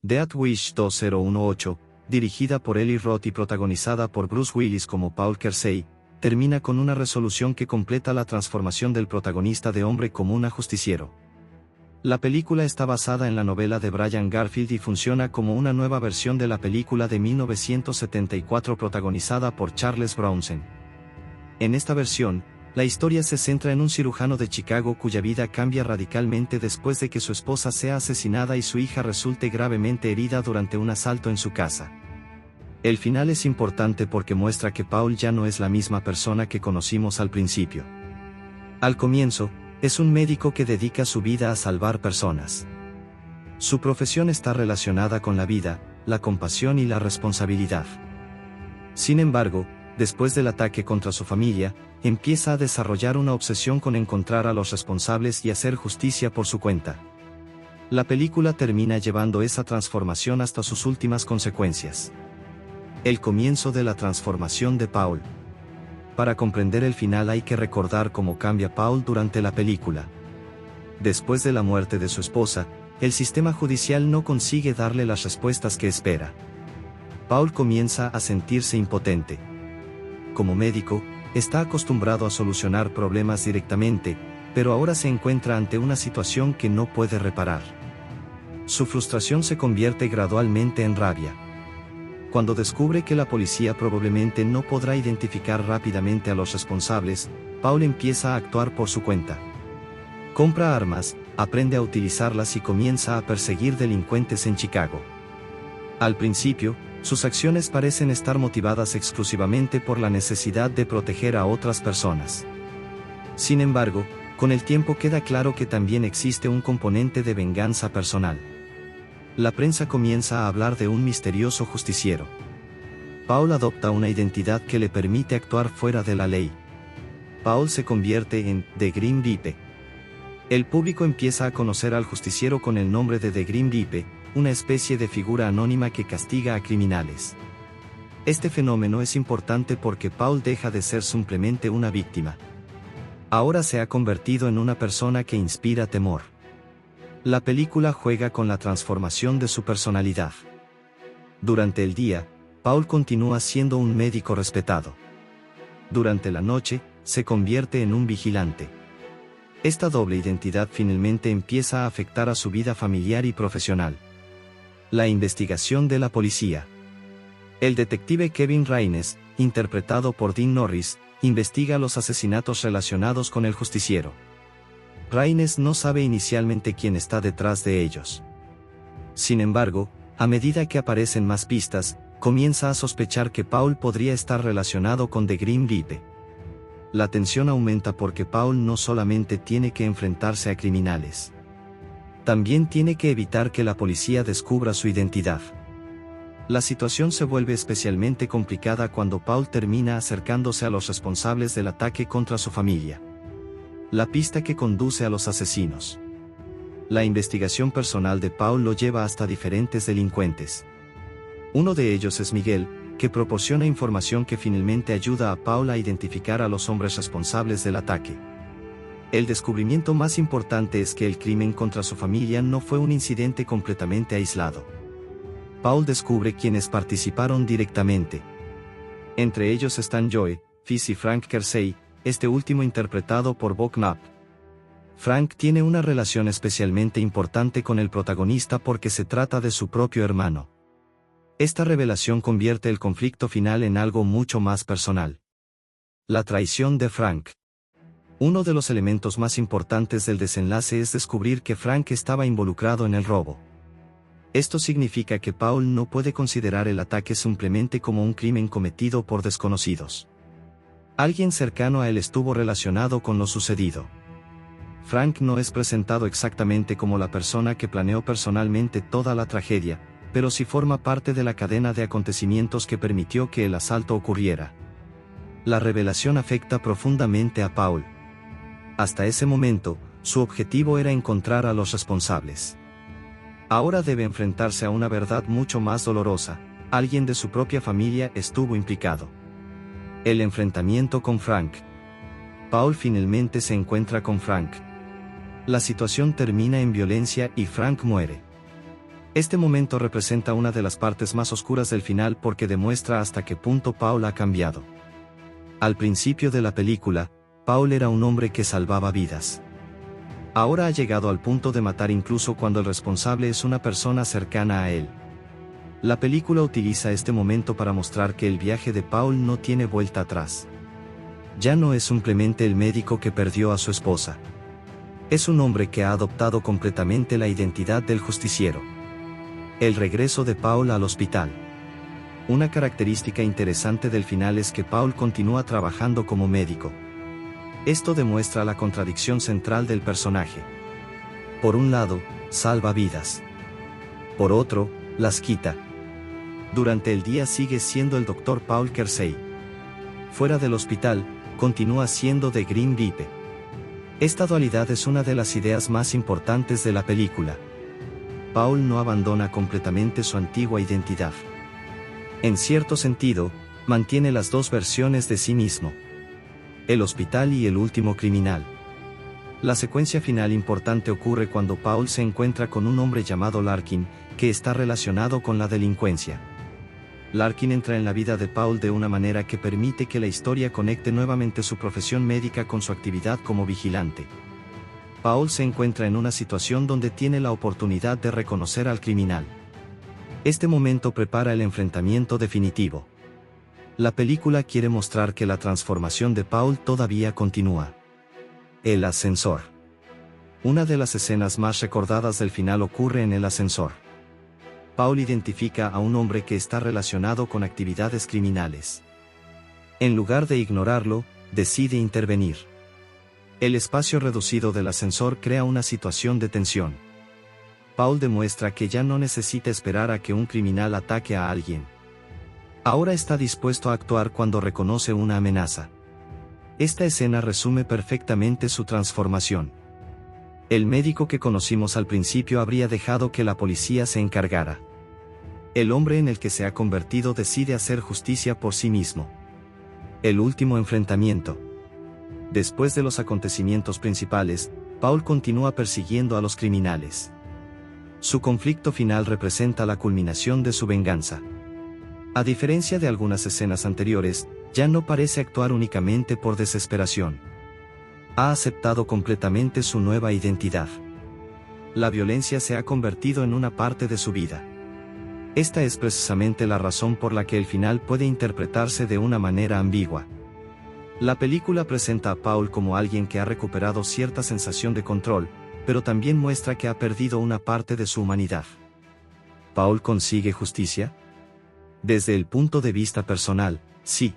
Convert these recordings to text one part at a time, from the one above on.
Death Wish 2018, dirigida por Eli Roth y protagonizada por Bruce Willis como Paul Kersey, termina con una resolución que completa la transformación del protagonista de hombre común a justiciero. La película está basada en la novela de Brian Garfield y funciona como una nueva versión de la película de 1974 protagonizada por Charles Bronson. En esta versión, la historia se centra en un cirujano de Chicago cuya vida cambia radicalmente después de que su esposa sea asesinada y su hija resulte gravemente herida durante un asalto en su casa. El final es importante porque muestra que Paul ya no es la misma persona que conocimos al principio. Al comienzo, es un médico que dedica su vida a salvar personas. Su profesión está relacionada con la vida, la compasión y la responsabilidad. Sin embargo, después del ataque contra su familia, empieza a desarrollar una obsesión con encontrar a los responsables y hacer justicia por su cuenta. La película termina llevando esa transformación hasta sus últimas consecuencias. El comienzo de la transformación de Paul. Para comprender el final hay que recordar cómo cambia Paul durante la película. Después de la muerte de su esposa, el sistema judicial no consigue darle las respuestas que espera. Paul comienza a sentirse impotente. Como médico, está acostumbrado a solucionar problemas directamente, pero ahora se encuentra ante una situación que no puede reparar. Su frustración se convierte gradualmente en rabia. Cuando descubre que la policía probablemente no podrá identificar rápidamente a los responsables, Paul empieza a actuar por su cuenta. Compra armas, aprende a utilizarlas y comienza a perseguir delincuentes en Chicago. Al principio, sus acciones parecen estar motivadas exclusivamente por la necesidad de proteger a otras personas. Sin embargo, con el tiempo queda claro que también existe un componente de venganza personal. La prensa comienza a hablar de un misterioso justiciero. Paul adopta una identidad que le permite actuar fuera de la ley. Paul se convierte en The Grim Reaper. El público empieza a conocer al justiciero con el nombre de The Grim Reaper, una especie de figura anónima que castiga a criminales. Este fenómeno es importante porque Paul deja de ser simplemente una víctima. Ahora se ha convertido en una persona que inspira temor. La película juega con la transformación de su personalidad. Durante el día, Paul continúa siendo un médico respetado. Durante la noche, se convierte en un vigilante. Esta doble identidad finalmente empieza a afectar a su vida familiar y profesional. La investigación de la policía. El detective Kevin Raines, interpretado por Dean Norris, investiga los asesinatos relacionados con el justiciero. Raines no sabe inicialmente quién está detrás de ellos. Sin embargo, a medida que aparecen más pistas, comienza a sospechar que Paul podría estar relacionado con The Grim Reaper. La tensión aumenta porque Paul no solamente tiene que enfrentarse a criminales. También tiene que evitar que la policía descubra su identidad. La situación se vuelve especialmente complicada cuando Paul termina acercándose a los responsables del ataque contra su familia. La pista que conduce a los asesinos. La investigación personal de Paul lo lleva hasta diferentes delincuentes. Uno de ellos es Miguel, que proporciona información que finalmente ayuda a Paul a identificar a los hombres responsables del ataque. El descubrimiento más importante es que el crimen contra su familia no fue un incidente completamente aislado. Paul descubre quienes participaron directamente. Entre ellos están Joe, Fizz y Frank Kersey, este último interpretado por Bo Knapp. Frank tiene una relación especialmente importante con el protagonista porque se trata de su propio hermano. Esta revelación convierte el conflicto final en algo mucho más personal. La traición de Frank. Uno de los elementos más importantes del desenlace es descubrir que Frank estaba involucrado en el robo. Esto significa que Paul no puede considerar el ataque simplemente como un crimen cometido por desconocidos. Alguien cercano a él estuvo relacionado con lo sucedido. Frank no es presentado exactamente como la persona que planeó personalmente toda la tragedia, pero sí forma parte de la cadena de acontecimientos que permitió que el asalto ocurriera. La revelación afecta profundamente a Paul. Hasta ese momento, su objetivo era encontrar a los responsables. Ahora debe enfrentarse a una verdad mucho más dolorosa: alguien de su propia familia estuvo implicado. El enfrentamiento con Frank. Paul finalmente se encuentra con Frank. La situación termina en violencia y Frank muere. Este momento representa una de las partes más oscuras del final porque demuestra hasta qué punto Paul ha cambiado. Al principio de la película, Paul era un hombre que salvaba vidas. Ahora ha llegado al punto de matar incluso cuando el responsable es una persona cercana a él. La película utiliza este momento para mostrar que el viaje de Paul no tiene vuelta atrás. Ya no es simplemente el médico que perdió a su esposa. Es un hombre que ha adoptado completamente la identidad del justiciero. El regreso de Paul al hospital. Una característica interesante del final es que Paul continúa trabajando como médico. Esto demuestra la contradicción central del personaje. Por un lado, salva vidas. Por otro, las quita. Durante el día sigue siendo el Dr. Paul Kersey. Fuera del hospital, continúa siendo The Grim Reaper. Esta dualidad es una de las ideas más importantes de la película. Paul no abandona completamente su antigua identidad. En cierto sentido, mantiene las dos versiones de sí mismo. El hospital y el último criminal. La secuencia final importante ocurre cuando Paul se encuentra con un hombre llamado Larkin, que está relacionado con la delincuencia. Larkin entra en la vida de Paul de una manera que permite que la historia conecte nuevamente su profesión médica con su actividad como vigilante. Paul se encuentra en una situación donde tiene la oportunidad de reconocer al criminal. Este momento prepara el enfrentamiento definitivo. La película quiere mostrar que la transformación de Paul todavía continúa. El ascensor. Una de las escenas más recordadas del final ocurre en el ascensor. Paul identifica a un hombre que está relacionado con actividades criminales. En lugar de ignorarlo, decide intervenir. El espacio reducido del ascensor crea una situación de tensión. Paul demuestra que ya no necesita esperar a que un criminal ataque a alguien. Ahora está dispuesto a actuar cuando reconoce una amenaza. Esta escena resume perfectamente su transformación. El médico que conocimos al principio habría dejado que la policía se encargara. El hombre en el que se ha convertido decide hacer justicia por sí mismo. El último enfrentamiento. Después de los acontecimientos principales, Paul continúa persiguiendo a los criminales. Su conflicto final representa la culminación de su venganza. A diferencia de algunas escenas anteriores, ya no parece actuar únicamente por desesperación. Ha aceptado completamente su nueva identidad. La violencia se ha convertido en una parte de su vida. Esta es precisamente la razón por la que el final puede interpretarse de una manera ambigua. La película presenta a Paul como alguien que ha recuperado cierta sensación de control, pero también muestra que ha perdido una parte de su humanidad. ¿Paul consigue justicia? Desde el punto de vista personal, sí.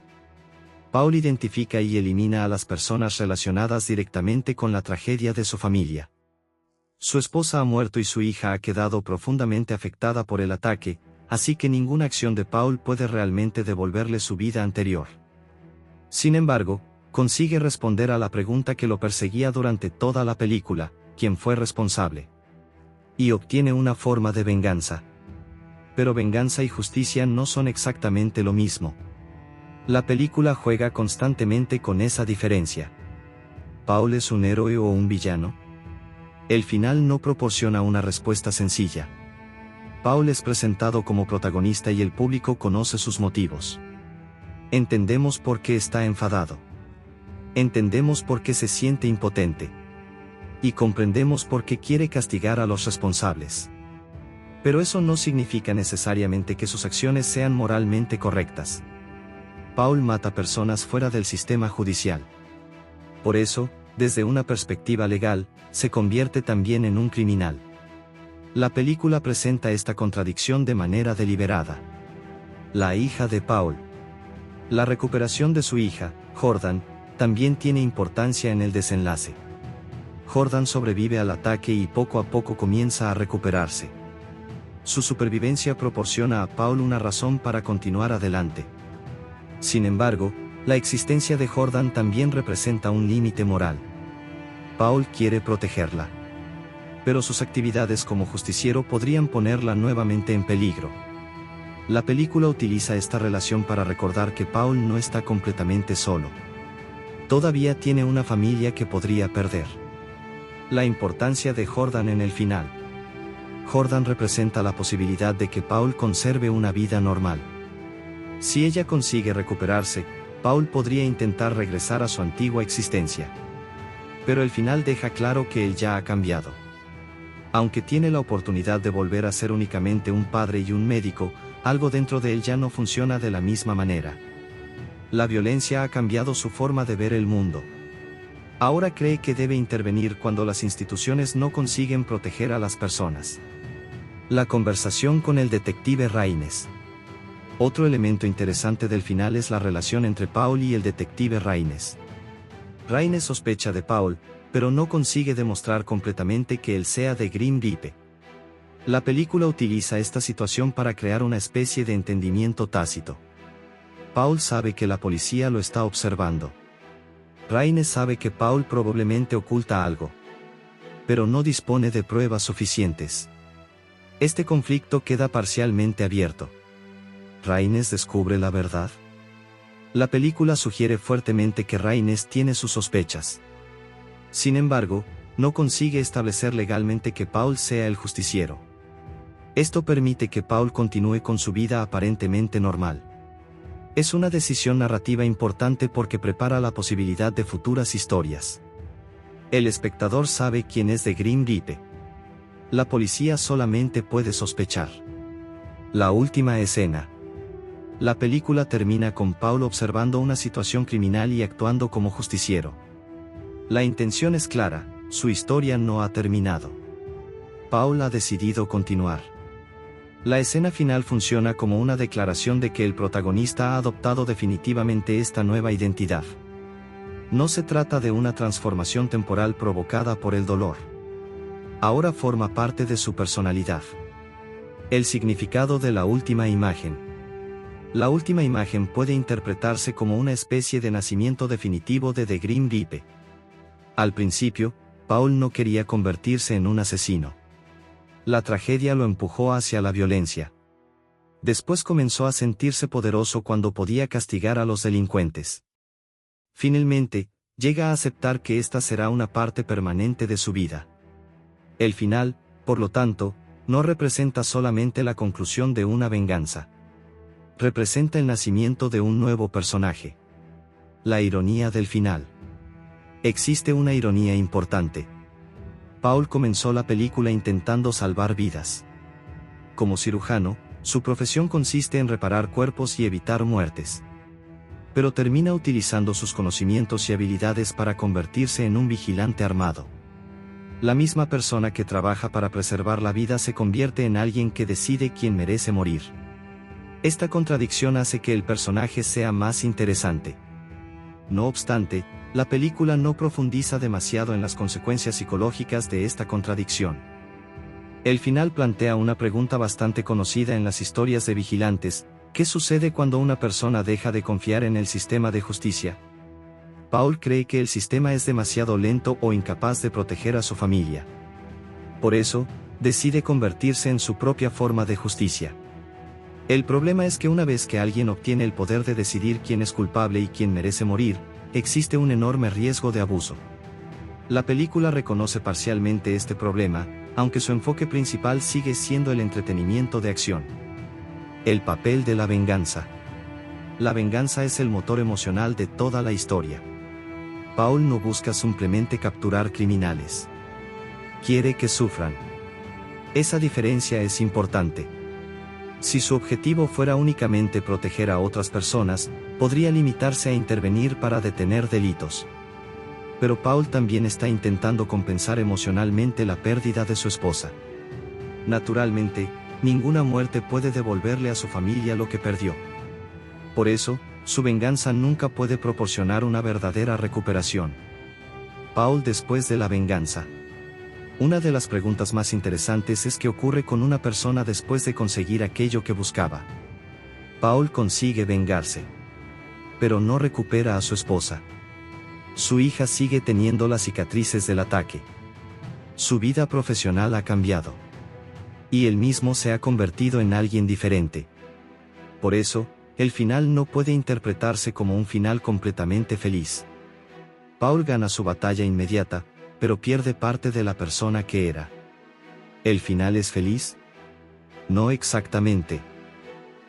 Paul identifica y elimina a las personas relacionadas directamente con la tragedia de su familia. Su esposa ha muerto y su hija ha quedado profundamente afectada por el ataque, así que ninguna acción de Paul puede realmente devolverle su vida anterior. Sin embargo, consigue responder a la pregunta que lo perseguía durante toda la película: ¿quién fue responsable? Y obtiene una forma de venganza. Pero venganza y justicia no son exactamente lo mismo. La película juega constantemente con esa diferencia. ¿Paul es un héroe o un villano? El final no proporciona una respuesta sencilla. Paul es presentado como protagonista y el público conoce sus motivos. Entendemos por qué está enfadado. Entendemos por qué se siente impotente. Y comprendemos por qué quiere castigar a los responsables. Pero eso no significa necesariamente que sus acciones sean moralmente correctas. Paul mata personas fuera del sistema judicial. Por eso, desde una perspectiva legal, se convierte también en un criminal. La película presenta esta contradicción de manera deliberada. La hija de Paul. La recuperación de su hija, Jordan, también tiene importancia en el desenlace. Jordan sobrevive al ataque y poco a poco comienza a recuperarse. Su supervivencia proporciona a Paul una razón para continuar adelante. Sin embargo, la existencia de Jordan también representa un límite moral. Paul quiere protegerla. Pero sus actividades como justiciero podrían ponerla nuevamente en peligro. La película utiliza esta relación para recordar que Paul no está completamente solo. Todavía tiene una familia que podría perder. La importancia de Jordan en el final. Jordan representa la posibilidad de que Paul conserve una vida normal. Si ella consigue recuperarse, Paul podría intentar regresar a su antigua existencia. Pero el final deja claro que él ya ha cambiado. Aunque tiene la oportunidad de volver a ser únicamente un padre y un médico, algo dentro de él ya no funciona de la misma manera. La violencia ha cambiado su forma de ver el mundo. Ahora cree que debe intervenir cuando las instituciones no consiguen proteger a las personas. La conversación con el detective Raines. Otro elemento interesante del final es la relación entre Paul y el detective Raines. Raines sospecha de Paul, pero no consigue demostrar completamente que él sea de Grim Reaper. La película utiliza esta situación para crear una especie de entendimiento tácito. Paul sabe que la policía lo está observando. Raines sabe que Paul probablemente oculta algo, pero no dispone de pruebas suficientes. Este conflicto queda parcialmente abierto. ¿Raines descubre la verdad? La película sugiere fuertemente que Raines tiene sus sospechas. Sin embargo, no consigue establecer legalmente que Paul sea el justiciero. Esto permite que Paul continúe con su vida aparentemente normal. Es una decisión narrativa importante porque prepara la posibilidad de futuras historias. El espectador sabe quién es de Grim Reaper. La policía solamente puede sospechar. La última escena. La película termina con Paul observando una situación criminal y actuando como justiciero. La intención es clara, su historia no ha terminado. Paul ha decidido continuar. La escena final funciona como una declaración de que el protagonista ha adoptado definitivamente esta nueva identidad. No se trata de una transformación temporal provocada por el dolor. Ahora forma parte de su personalidad. El significado de la última imagen. La última imagen puede interpretarse como una especie de nacimiento definitivo de The Grim Reaper. Al principio, Paul no quería convertirse en un asesino. La tragedia lo empujó hacia la violencia. Después comenzó a sentirse poderoso cuando podía castigar a los delincuentes. Finalmente, llega a aceptar que esta será una parte permanente de su vida. El final, por lo tanto, no representa solamente la conclusión de una venganza. Representa el nacimiento de un nuevo personaje. La ironía del final. Existe una ironía importante. Paul comenzó la película intentando salvar vidas. Como cirujano, su profesión consiste en reparar cuerpos y evitar muertes. Pero termina utilizando sus conocimientos y habilidades para convertirse en un vigilante armado. La misma persona que trabaja para preservar la vida se convierte en alguien que decide quién merece morir. Esta contradicción hace que el personaje sea más interesante. No obstante, la película no profundiza demasiado en las consecuencias psicológicas de esta contradicción. El final plantea una pregunta bastante conocida en las historias de vigilantes: ¿qué sucede cuando una persona deja de confiar en el sistema de justicia? Paul cree que el sistema es demasiado lento o incapaz de proteger a su familia. Por eso, decide convertirse en su propia forma de justicia. El problema es que una vez que alguien obtiene el poder de decidir quién es culpable y quién merece morir, existe un enorme riesgo de abuso. La película reconoce parcialmente este problema, aunque su enfoque principal sigue siendo el entretenimiento de acción. El papel de la venganza. La venganza es el motor emocional de toda la historia. Paul no busca simplemente capturar criminales. Quiere que sufran. Esa diferencia es importante. Si su objetivo fuera únicamente proteger a otras personas, podría limitarse a intervenir para detener delitos. Pero Paul también está intentando compensar emocionalmente la pérdida de su esposa. Naturalmente, ninguna muerte puede devolverle a su familia lo que perdió. Por eso, su venganza nunca puede proporcionar una verdadera recuperación. Paul después de la venganza. Una de las preguntas más interesantes es qué ocurre con una persona después de conseguir aquello que buscaba. Paul consigue vengarse. Pero no recupera a su esposa. Su hija sigue teniendo las cicatrices del ataque. Su vida profesional ha cambiado. Y él mismo se ha convertido en alguien diferente. Por eso, el final no puede interpretarse como un final completamente feliz. Paul gana su batalla inmediata, pero pierde parte de la persona que era. ¿El final es feliz? No exactamente.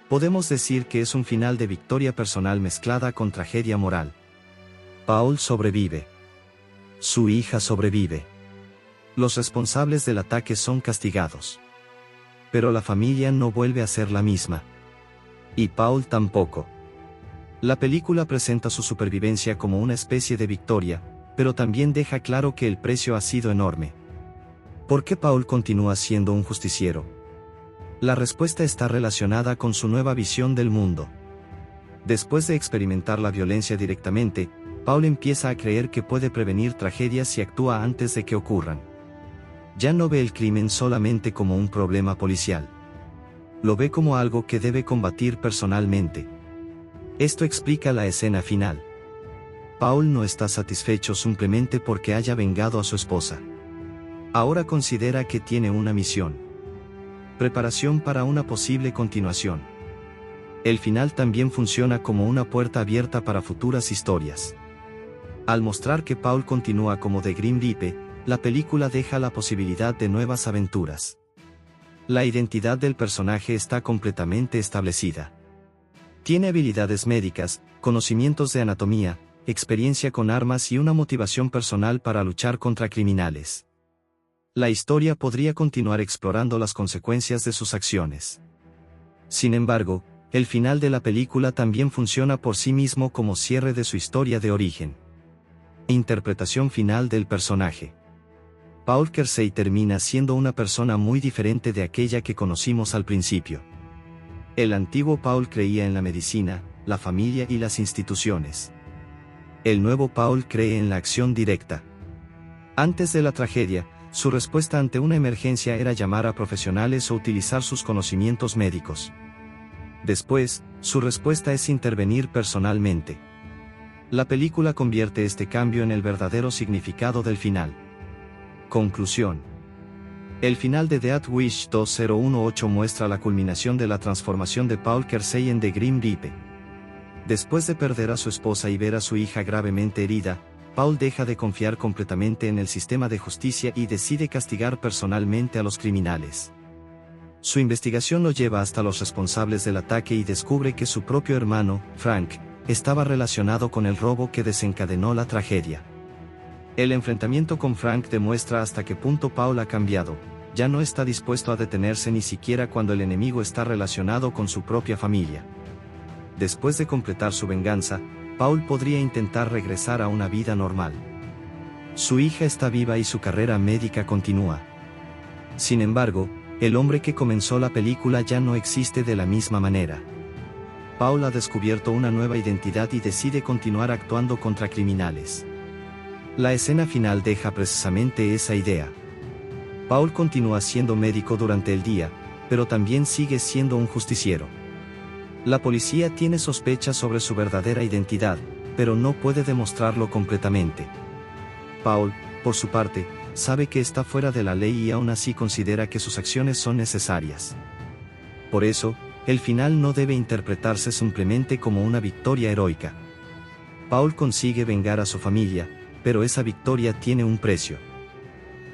Podemos decir que es un final de victoria personal mezclada con tragedia moral. Paul sobrevive. Su hija sobrevive. Los responsables del ataque son castigados. Pero la familia no vuelve a ser la misma. Y Paul tampoco. La película presenta su supervivencia como una especie de victoria, pero también deja claro que el precio ha sido enorme. ¿Por qué Paul continúa siendo un justiciero? La respuesta está relacionada con su nueva visión del mundo. Después de experimentar la violencia directamente, Paul empieza a creer que puede prevenir tragedias y actúa antes de que ocurran. Ya no ve el crimen solamente como un problema policial. Lo ve como algo que debe combatir personalmente. Esto explica la escena final. Paul no está satisfecho simplemente porque haya vengado a su esposa. Ahora considera que tiene una misión. Preparación para una posible continuación. El final también funciona como una puerta abierta para futuras historias. Al mostrar que Paul continúa como The Grim Reaper, la película deja la posibilidad de nuevas aventuras. La identidad del personaje está completamente establecida. Tiene habilidades médicas, conocimientos de anatomía, experiencia con armas y una motivación personal para luchar contra criminales. La historia podría continuar explorando las consecuencias de sus acciones. Sin embargo, el final de la película también funciona por sí mismo como cierre de su historia de origen. Interpretación final del personaje. Paul Kersey termina siendo una persona muy diferente de aquella que conocimos al principio. El antiguo Paul creía en la medicina, la familia y las instituciones. El nuevo Paul cree en la acción directa. Antes de la tragedia, su respuesta ante una emergencia era llamar a profesionales o utilizar sus conocimientos médicos. Después, su respuesta es intervenir personalmente. La película convierte este cambio en el verdadero significado del final. Conclusión. El final de Death Wish 2018 muestra la culminación de la transformación de Paul Kersey en The Grim Reaper. Después de perder a su esposa y ver a su hija gravemente herida, Paul deja de confiar completamente en el sistema de justicia y decide castigar personalmente a los criminales. Su investigación lo lleva hasta los responsables del ataque y descubre que su propio hermano, Frank, estaba relacionado con el robo que desencadenó la tragedia. El enfrentamiento con Frank demuestra hasta qué punto Paul ha cambiado, ya no está dispuesto a detenerse ni siquiera cuando el enemigo está relacionado con su propia familia. Después de completar su venganza, Paul podría intentar regresar a una vida normal. Su hija está viva y su carrera médica continúa. Sin embargo, el hombre que comenzó la película ya no existe de la misma manera. Paul ha descubierto una nueva identidad y decide continuar actuando contra criminales. La escena final deja precisamente esa idea. Paul continúa siendo médico durante el día, pero también sigue siendo un justiciero. La policía tiene sospechas sobre su verdadera identidad, pero no puede demostrarlo completamente. Paul, por su parte, sabe que está fuera de la ley y aún así considera que sus acciones son necesarias. Por eso, el final no debe interpretarse simplemente como una victoria heroica. Paul consigue vengar a su familia, pero esa victoria tiene un precio.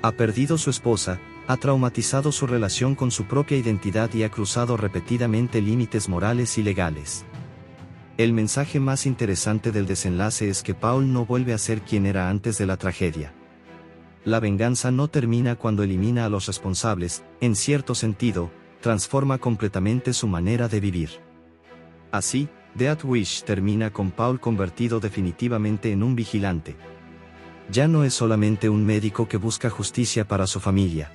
Ha perdido su esposa, ha traumatizado su relación con su propia identidad y ha cruzado repetidamente límites morales y legales. El mensaje más interesante del desenlace es que Paul no vuelve a ser quien era antes de la tragedia. La venganza no termina cuando elimina a los responsables, en cierto sentido, transforma completamente su manera de vivir. Así, Death Wish termina con Paul convertido definitivamente en un vigilante. Ya no es solamente un médico que busca justicia para su familia.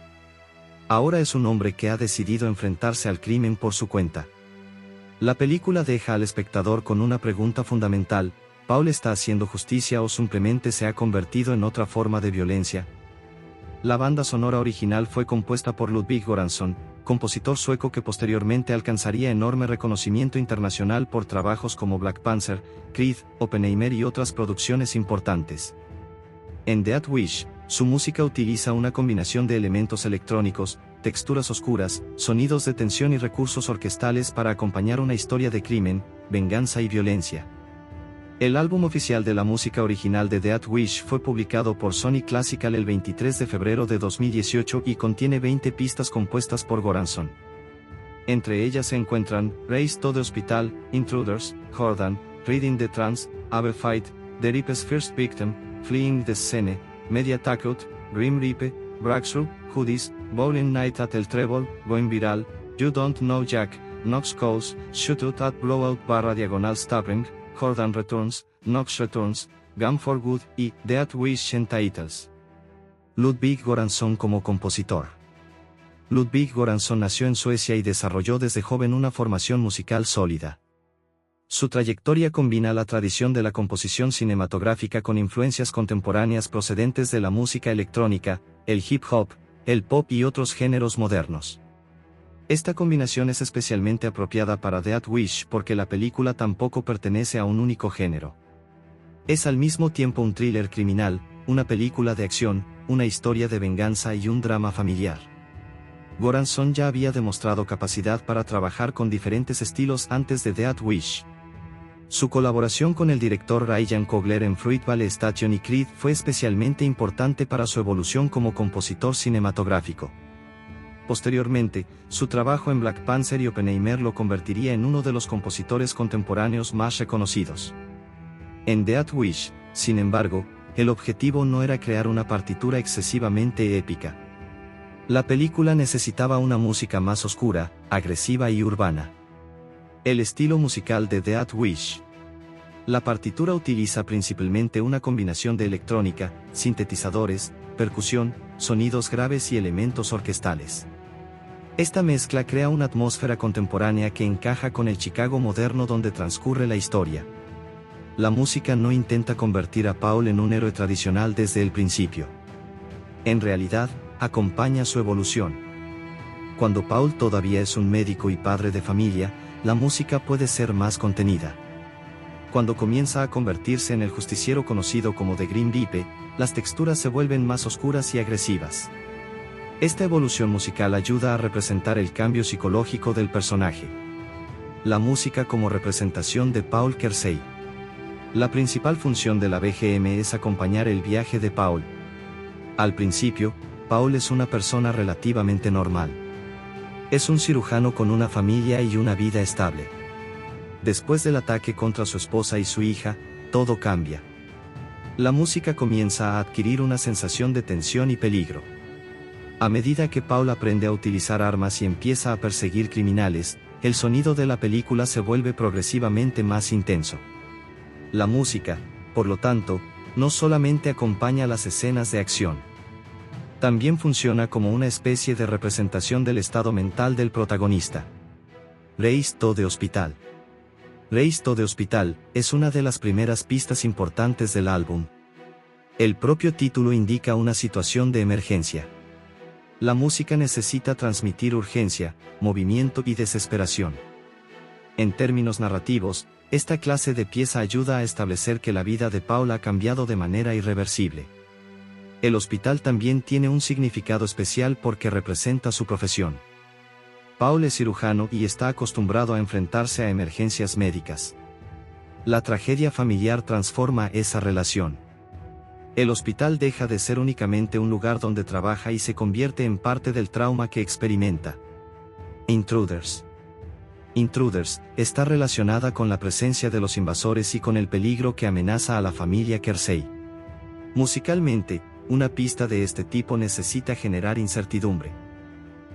Ahora es un hombre que ha decidido enfrentarse al crimen por su cuenta. La película deja al espectador con una pregunta fundamental: ¿Paul está haciendo justicia o simplemente se ha convertido en otra forma de violencia? La banda sonora original fue compuesta por Ludwig Göransson, compositor sueco que posteriormente alcanzaría enorme reconocimiento internacional por trabajos como Black Panther, Creed, Oppenheimer y otras producciones importantes. En Death Wish, su música utiliza una combinación de elementos electrónicos, texturas oscuras, sonidos de tensión y recursos orquestales para acompañar una historia de crimen, venganza y violencia. El álbum oficial de la música original de Death Wish fue publicado por Sony Classical el 23 de febrero de 2018 y contiene 20 pistas compuestas por Göransson. Entre ellas se encuentran Race to the Hospital, Intruders, Jordan, Reading the Trance, Ave Fight, The Rip's First Victim, Fleeing the Scene, Media Takeout, Grim Reaper, Breakthrough, Hoodies, Bowling Night at El Treble, Going Viral, You Don't Know Jack, Knox Calls, Shootout at Blowout / Stabbing, Jordan Returns, Knox Returns, Gun for Good y Death Wish Titles. Ludwig Göransson como compositor. Ludwig Göransson nació en Suecia y desarrolló desde joven una formación musical sólida. Su trayectoria combina la tradición de la composición cinematográfica con influencias contemporáneas procedentes de la música electrónica, el hip hop, el pop y otros géneros modernos. Esta combinación es especialmente apropiada para Death Wish porque la película tampoco pertenece a un único género. Es al mismo tiempo un thriller criminal, una película de acción, una historia de venganza y un drama familiar. Göransson ya había demostrado capacidad para trabajar con diferentes estilos antes de Death Wish. Su colaboración con el director Ryan Coogler en Fruitvale Station y Creed fue especialmente importante para su evolución como compositor cinematográfico. Posteriormente, su trabajo en Black Panther y Oppenheimer lo convertiría en uno de los compositores contemporáneos más reconocidos. En Death Wish, sin embargo, el objetivo no era crear una partitura excesivamente épica. La película necesitaba una música más oscura, agresiva y urbana. El estilo musical de Death Wish. La partitura utiliza principalmente una combinación de electrónica, sintetizadores, percusión, sonidos graves y elementos orquestales. Esta mezcla crea una atmósfera contemporánea que encaja con el Chicago moderno donde transcurre la historia. La música no intenta convertir a Paul en un héroe tradicional desde el principio. En realidad, acompaña su evolución. Cuando Paul todavía es un médico y padre de familia, la música puede ser más contenida. Cuando comienza a convertirse en el justiciero conocido como The Grim Reaper, las texturas se vuelven más oscuras y agresivas. Esta evolución musical ayuda a representar el cambio psicológico del personaje. La música como representación de Paul Kersey. La principal función de la BGM es acompañar el viaje de Paul. Al principio, Paul es una persona relativamente normal. Es un cirujano con una familia y una vida estable. Después del ataque contra su esposa y su hija, todo cambia. La música comienza a adquirir una sensación de tensión y peligro. A medida que Paul aprende a utilizar armas y empieza a perseguir criminales, el sonido de la película se vuelve progresivamente más intenso. La música, por lo tanto, no solamente acompaña las escenas de acción. También funciona como una especie de representación del estado mental del protagonista. Race to the Hospital. Race to the Hospital es una de las primeras pistas importantes del álbum. El propio título indica una situación de emergencia. La música necesita transmitir urgencia, movimiento y desesperación. En términos narrativos, esta clase de pieza ayuda a establecer que la vida de Paul ha cambiado de manera irreversible. El hospital también tiene un significado especial porque representa su profesión. Paul es cirujano y está acostumbrado a enfrentarse a emergencias médicas. La tragedia familiar transforma esa relación. El hospital deja de ser únicamente un lugar donde trabaja y se convierte en parte del trauma que experimenta. Intruders. Intruders está relacionada con la presencia de los invasores y con el peligro que amenaza a la familia Kersey. Musicalmente, una pista de este tipo necesita generar incertidumbre.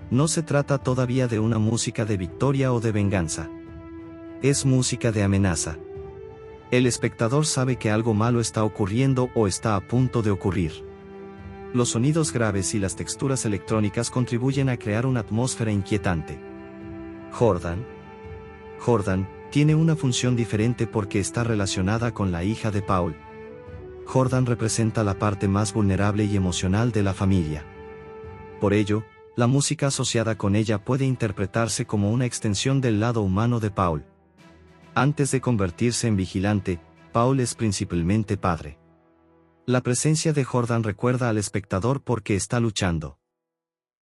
No se trata todavía de una música de victoria o de venganza. Es música de amenaza. El espectador sabe que algo malo está ocurriendo o está a punto de ocurrir. Los sonidos graves y las texturas electrónicas contribuyen a crear una atmósfera inquietante. Jordan. Jordan tiene una función diferente porque está relacionada con la hija de Paul. Jordan representa la parte más vulnerable y emocional de la familia. Por ello, la música asociada con ella puede interpretarse como una extensión del lado humano de Paul. Antes de convertirse en vigilante, Paul es principalmente padre. La presencia de Jordan recuerda al espectador porque está luchando.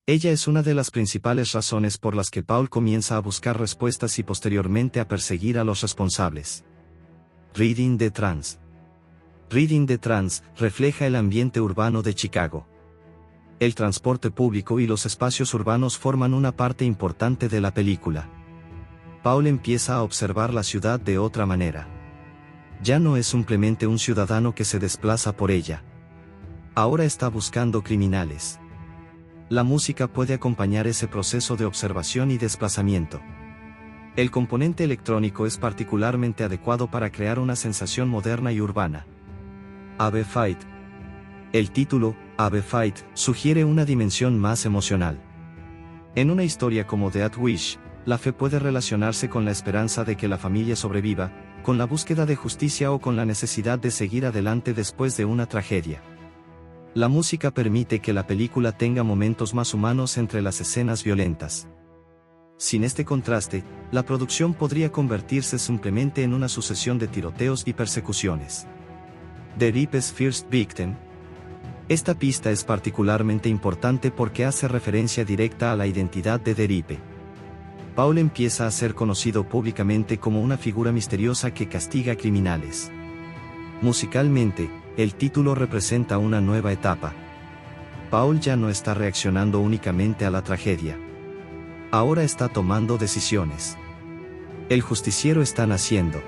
Ella es una de las principales razones por las que Paul comienza a buscar respuestas y posteriormente a perseguir a los responsables. Reading the Trance. Reading the Trance refleja el ambiente urbano de Chicago. El transporte público y los espacios urbanos forman una parte importante de la película. Paul empieza a observar la ciudad de otra manera. Ya no es simplemente un ciudadano que se desplaza por ella. Ahora está buscando criminales. La música puede acompañar ese proceso de observación y desplazamiento. El componente electrónico es particularmente adecuado para crear una sensación moderna y urbana. Abe Fight. El título, Abe Fight, sugiere una dimensión más emocional. En una historia como Death Wish, la fe puede relacionarse con la esperanza de que la familia sobreviva, con la búsqueda de justicia o con la necesidad de seguir adelante después de una tragedia. La música permite que la película tenga momentos más humanos entre las escenas violentas. Sin este contraste, la producción podría convertirse simplemente en una sucesión de tiroteos y persecuciones. The Ripe's First Victim. Esta pista es particularmente importante porque hace referencia directa a la identidad de The Ripe. Paul empieza a ser conocido públicamente como una figura misteriosa que castiga criminales. Musicalmente, el título representa una nueva etapa. Paul ya no está reaccionando únicamente a la tragedia. Ahora está tomando decisiones. El justiciero está naciendo.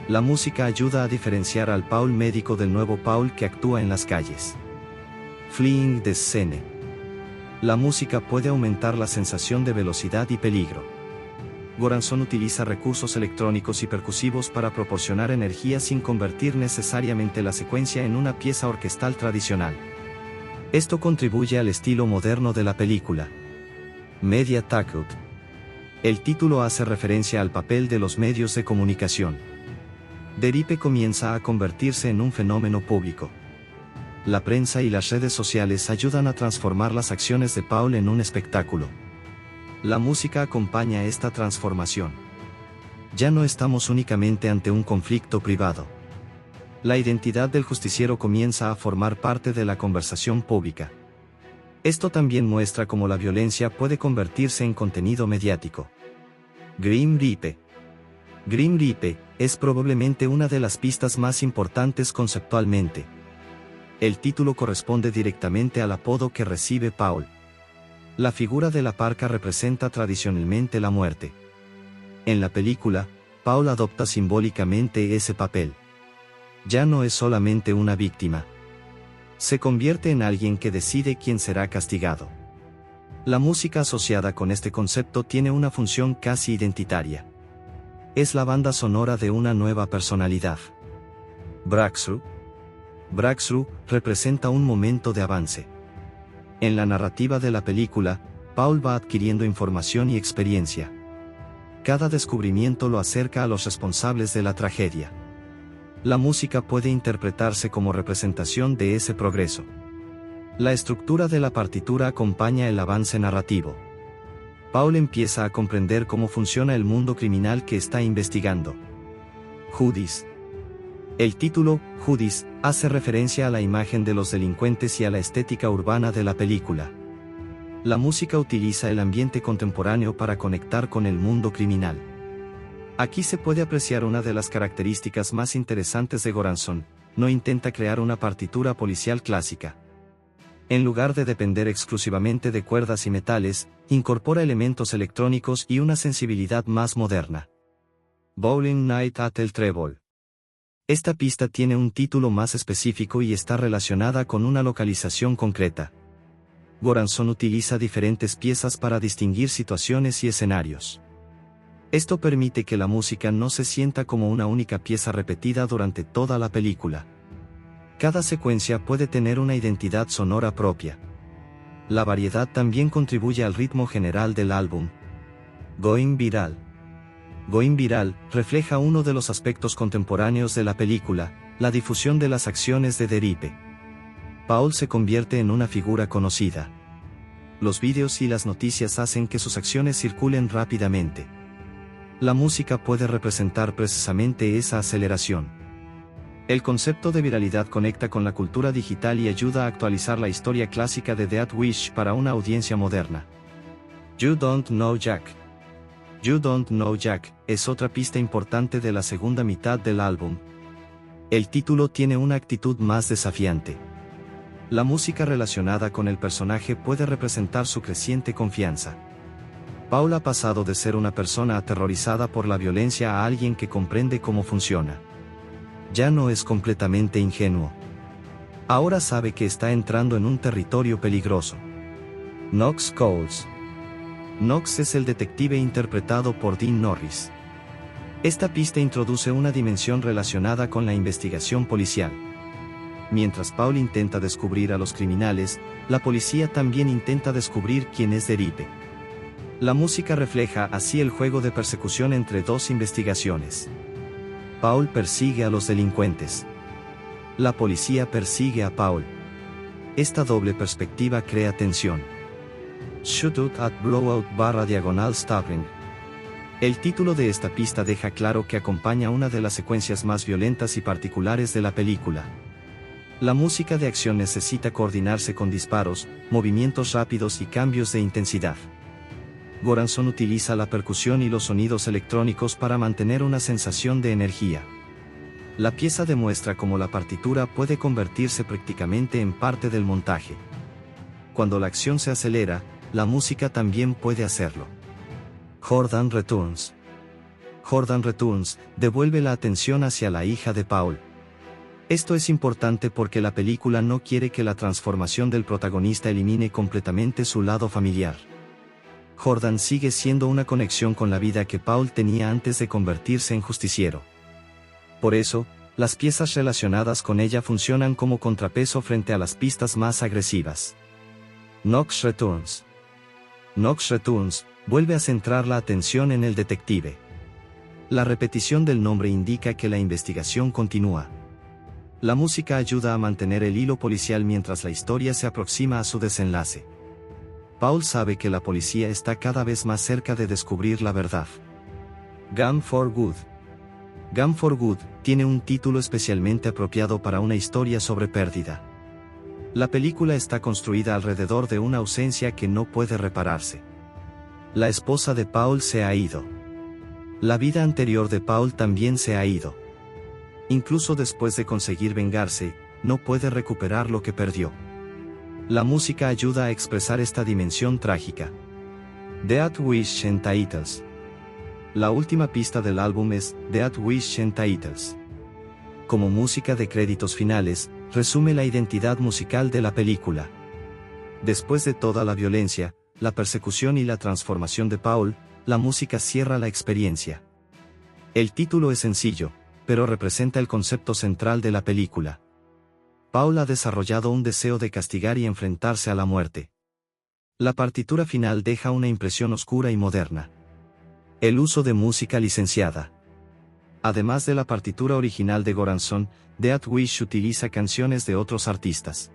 La música ayuda a diferenciar al Paul médico del nuevo Paul que actúa en las calles. Fleeing the Scene. La música puede aumentar la sensación de velocidad y peligro. Göransson utiliza recursos electrónicos y percusivos para proporcionar energía sin convertir necesariamente la secuencia en una pieza orquestal tradicional. Esto contribuye al estilo moderno de la película. Media Takeout. El título hace referencia al papel de los medios de comunicación. The Ripe comienza a convertirse en un fenómeno público. La prensa y las redes sociales ayudan a transformar las acciones de Paul en un espectáculo. La música acompaña esta transformación. Ya no estamos únicamente ante un conflicto privado. La identidad del justiciero comienza a formar parte de la conversación pública. Esto también muestra cómo la violencia puede convertirse en contenido mediático. Grim Reaper. Grim Reaper es probablemente una de las pistas más importantes conceptualmente. El título corresponde directamente al apodo que recibe Paul. La figura de la parca representa tradicionalmente la muerte. En la película, Paul adopta simbólicamente ese papel. Ya no es solamente una víctima. Se convierte en alguien que decide quién será castigado. La música asociada con este concepto tiene una función casi identitaria. Es la banda sonora de una nueva personalidad. Breakthrough. Breakthrough representa un momento de avance. En la narrativa de la película, Paul va adquiriendo información y experiencia. Cada descubrimiento lo acerca a los responsables de la tragedia. La música puede interpretarse como representación de ese progreso. La estructura de la partitura acompaña el avance narrativo. Paul empieza a comprender cómo funciona el mundo criminal que está investigando. Hoodies. El título, Hoodies, hace referencia a la imagen de los delincuentes y a la estética urbana de la película. La música utiliza el ambiente contemporáneo para conectar con el mundo criminal. Aquí se puede apreciar una de las características más interesantes de Göransson: no intenta crear una partitura policial clásica. En lugar de depender exclusivamente de cuerdas y metales, incorpora elementos electrónicos y una sensibilidad más moderna. Bowling Night at el Treble. Esta pista tiene un título más específico y está relacionada con una localización concreta. Göransson utiliza diferentes piezas para distinguir situaciones y escenarios. Esto permite que la música no se sienta como una única pieza repetida durante toda la película. Cada secuencia puede tener una identidad sonora propia. La variedad también contribuye al ritmo general del álbum. Going Viral. Going Viral refleja uno de los aspectos contemporáneos de la película, la difusión de las acciones de The Ripe. Paul se convierte en una figura conocida. Los vídeos y las noticias hacen que sus acciones circulen rápidamente. La música puede representar precisamente esa aceleración. El concepto de viralidad conecta con la cultura digital y ayuda a actualizar la historia clásica de Death Wish para una audiencia moderna. You Don't Know Jack. You Don't Know Jack es otra pista importante de la segunda mitad del álbum. El título tiene una actitud más desafiante. La música relacionada con el personaje puede representar su creciente confianza. Paul ha pasado de ser una persona aterrorizada por la violencia a alguien que comprende cómo funciona. Ya no es completamente ingenuo. Ahora sabe que está entrando en un territorio peligroso. Knox Coles. Knox es el detective interpretado por Dean Norris. Esta pista introduce una dimensión relacionada con la investigación policial. Mientras Paul intenta descubrir a los criminales, la policía también intenta descubrir quién es Deripe. La música refleja así el juego de persecución entre dos investigaciones. Paul persigue a los delincuentes. La policía persigue a Paul. Esta doble perspectiva crea tensión. Shootout at Blowout /Stabbing. El título de esta pista deja claro que acompaña una de las secuencias más violentas y particulares de la película. La música de acción necesita coordinarse con disparos, movimientos rápidos y cambios de intensidad. Göransson utiliza la percusión y los sonidos electrónicos para mantener una sensación de energía. La pieza demuestra cómo la partitura puede convertirse prácticamente en parte del montaje. Cuando la acción se acelera, la música también puede hacerlo. Jordan Returns. Jordan Returns devuelve la atención hacia la hija de Paul. Esto es importante porque la película no quiere que la transformación del protagonista elimine completamente su lado familiar. Jordan sigue siendo una conexión con la vida que Paul tenía antes de convertirse en justiciero. Por eso, las piezas relacionadas con ella funcionan como contrapeso frente a las pistas más agresivas. Knox Returns. Knox Returns vuelve a centrar la atención en el detective. La repetición del nombre indica que la investigación continúa. La música ayuda a mantener el hilo policial mientras la historia se aproxima a su desenlace. Paul sabe que la policía está cada vez más cerca de descubrir la verdad. Gone for Good. Gone for Good tiene un título especialmente apropiado para una historia sobre pérdida. La película está construida alrededor de una ausencia que no puede repararse. La esposa de Paul se ha ido. La vida anterior de Paul también se ha ido. Incluso después de conseguir vengarse, no puede recuperar lo que perdió. La música ayuda a expresar esta dimensión trágica. Death Wish and Titles. La última pista del álbum es Death Wish and Titles. Como música de créditos finales, resume la identidad musical de la película. Después de toda la violencia, la persecución y la transformación de Paul, la música cierra la experiencia. El título es sencillo, pero representa el concepto central de la película. Paul ha desarrollado un deseo de castigar y enfrentarse a la muerte. La partitura final deja una impresión oscura y moderna. El uso de música licenciada. Además de la partitura original de Göransson, Death Wish utiliza canciones de otros artistas.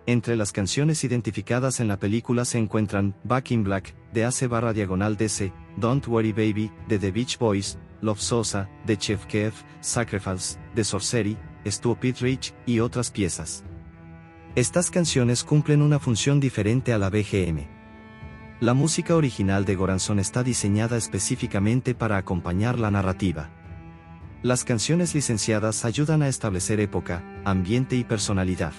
Entre las canciones identificadas en la película se encuentran Back in Black, de AC/DC, Don't Worry Baby, de The Beach Boys, Love Sosa, de Chef Keef, Sacrifice, de Sorcery, Stupid Rich, y otras piezas. Estas canciones cumplen una función diferente a la BGM. La música original de Göransson está diseñada específicamente para acompañar la narrativa. Las canciones licenciadas ayudan a establecer época, ambiente y personalidad.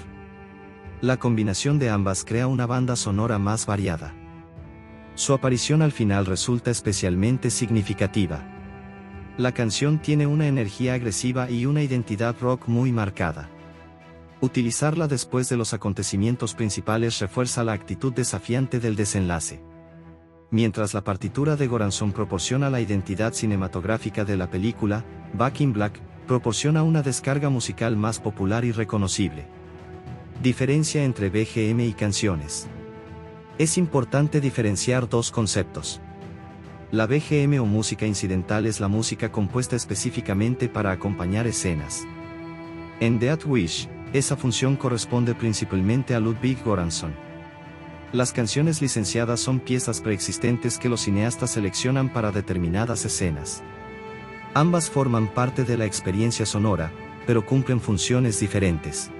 La combinación de ambas crea una banda sonora más variada. Su aparición al final resulta especialmente significativa. La canción tiene una energía agresiva y una identidad rock muy marcada. Utilizarla después de los acontecimientos principales refuerza la actitud desafiante del desenlace. Mientras la partitura de Göransson proporciona la identidad cinematográfica de la película, Back in Black proporciona una descarga musical más popular y reconocible. Diferencia entre BGM y canciones. Es importante diferenciar dos conceptos. La BGM o música incidental es la música compuesta específicamente para acompañar escenas. En Death Wish, esa función corresponde principalmente a Ludwig Göransson. Las canciones licenciadas son piezas preexistentes que los cineastas seleccionan para determinadas escenas. Ambas forman parte de la experiencia sonora, pero cumplen funciones diferentes.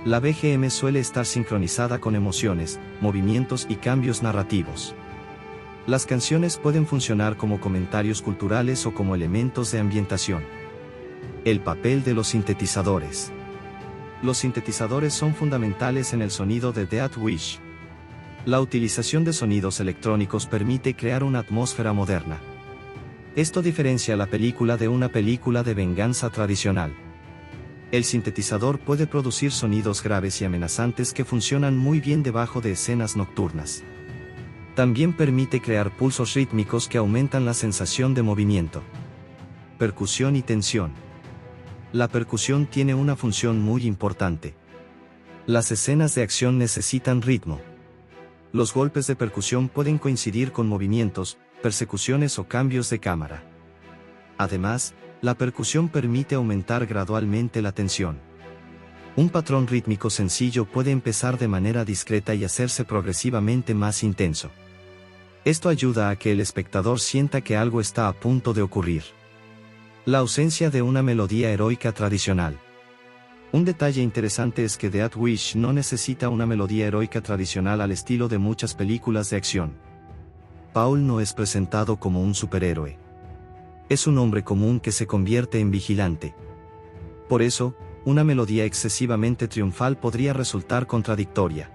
La BGM suele estar sincronizada con emociones, movimientos y cambios narrativos. Las canciones pueden funcionar como comentarios culturales o como elementos de ambientación. El papel de los sintetizadores. Los sintetizadores son fundamentales en el sonido de Death Wish. La utilización de sonidos electrónicos permite crear una atmósfera moderna. Esto diferencia la película de una película de venganza tradicional. El sintetizador puede producir sonidos graves y amenazantes que funcionan muy bien debajo de escenas nocturnas. También permite crear pulsos rítmicos que aumentan la sensación de movimiento. Percusión y tensión. La percusión tiene una función muy importante. Las escenas de acción necesitan ritmo. Los golpes de percusión pueden coincidir con movimientos, persecuciones o cambios de cámara. Además, la percusión permite aumentar gradualmente la tensión. Un patrón rítmico sencillo puede empezar de manera discreta y hacerse progresivamente más intenso. Esto ayuda a que el espectador sienta que algo está a punto de ocurrir. La ausencia de una melodía heroica tradicional. Un detalle interesante es que Death Wish no necesita una melodía heroica tradicional al estilo de muchas películas de acción. Paul no es presentado como un superhéroe. Es un hombre común que se convierte en vigilante. Por eso, una melodía excesivamente triunfal podría resultar contradictoria.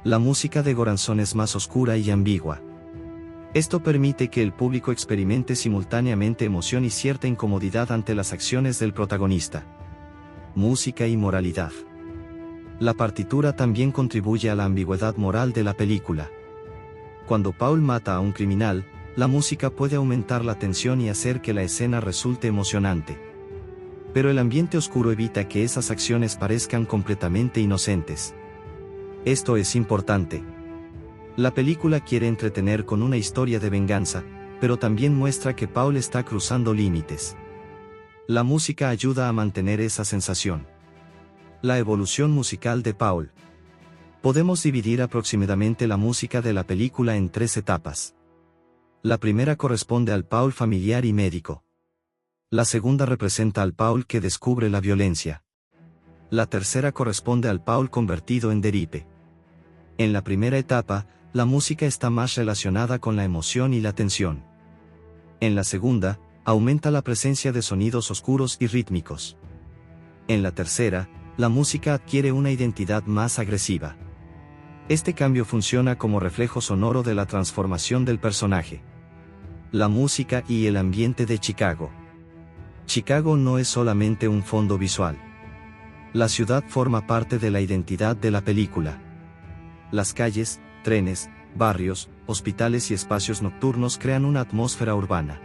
La música de Goranson es más oscura y ambigua. Esto permite que el público experimente simultáneamente emoción y cierta incomodidad ante las acciones del protagonista. Música y moralidad. La partitura también contribuye a la ambigüedad moral de la película. Cuando Paul mata a un criminal, la música puede aumentar la tensión y hacer que la escena resulte emocionante. Pero el ambiente oscuro evita que esas acciones parezcan completamente inocentes. Esto es importante. La película quiere entretener con una historia de venganza, pero también muestra que Paul está cruzando límites. La música ayuda a mantener esa sensación. La evolución musical de Paul. Podemos dividir aproximadamente la música de la película en 3 etapas. La primera corresponde al Paul familiar y médico. La segunda representa al Paul que descubre la violencia. La tercera corresponde al Paul convertido en Deripe. En la primera etapa, la música está más relacionada con la emoción y la tensión. En la segunda, aumenta la presencia de sonidos oscuros y rítmicos. En la tercera, la música adquiere una identidad más agresiva. Este cambio funciona como reflejo sonoro de la transformación del personaje. La música y el ambiente de Chicago. Chicago no es solamente un fondo visual. La ciudad forma parte de la identidad de la película. Las calles, trenes, barrios, hospitales y espacios nocturnos crean una atmósfera urbana.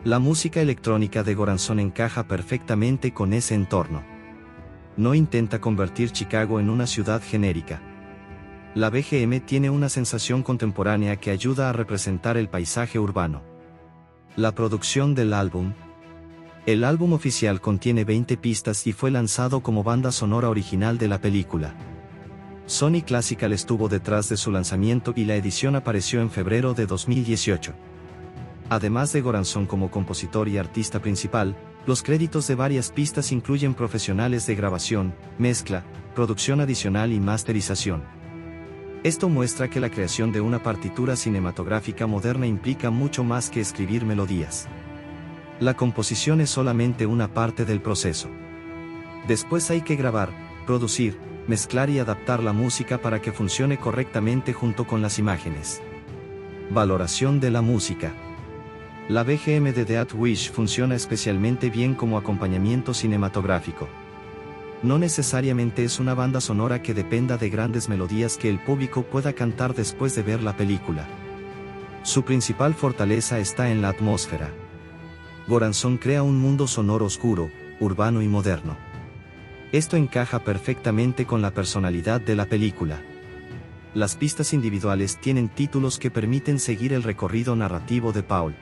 La música electrónica de Goranson encaja perfectamente con ese entorno. No intenta convertir Chicago en una ciudad genérica. La BGM tiene una sensación contemporánea que ayuda a representar el paisaje urbano. La producción del álbum. El álbum oficial contiene 20 pistas y fue lanzado como banda sonora original de la película. Sony Classical estuvo detrás de su lanzamiento y la edición apareció en febrero de 2018. Además de Goranson como compositor y artista principal, los créditos de varias pistas incluyen profesionales de grabación, mezcla, producción adicional y masterización. Esto muestra que la creación de una partitura cinematográfica moderna implica mucho más que escribir melodías. La composición es solamente una parte del proceso. Después hay que grabar, producir, mezclar y adaptar la música para que funcione correctamente junto con las imágenes. Valoración de la música. La BGM de Death Wish funciona especialmente bien como acompañamiento cinematográfico. No necesariamente es una banda sonora que dependa de grandes melodías que el público pueda cantar después de ver la película. Su principal fortaleza está en la atmósfera. Goranson crea un mundo sonoro oscuro, urbano y moderno. Esto encaja perfectamente con la personalidad de la película. Las pistas individuales tienen títulos que permiten seguir el recorrido narrativo de Paul.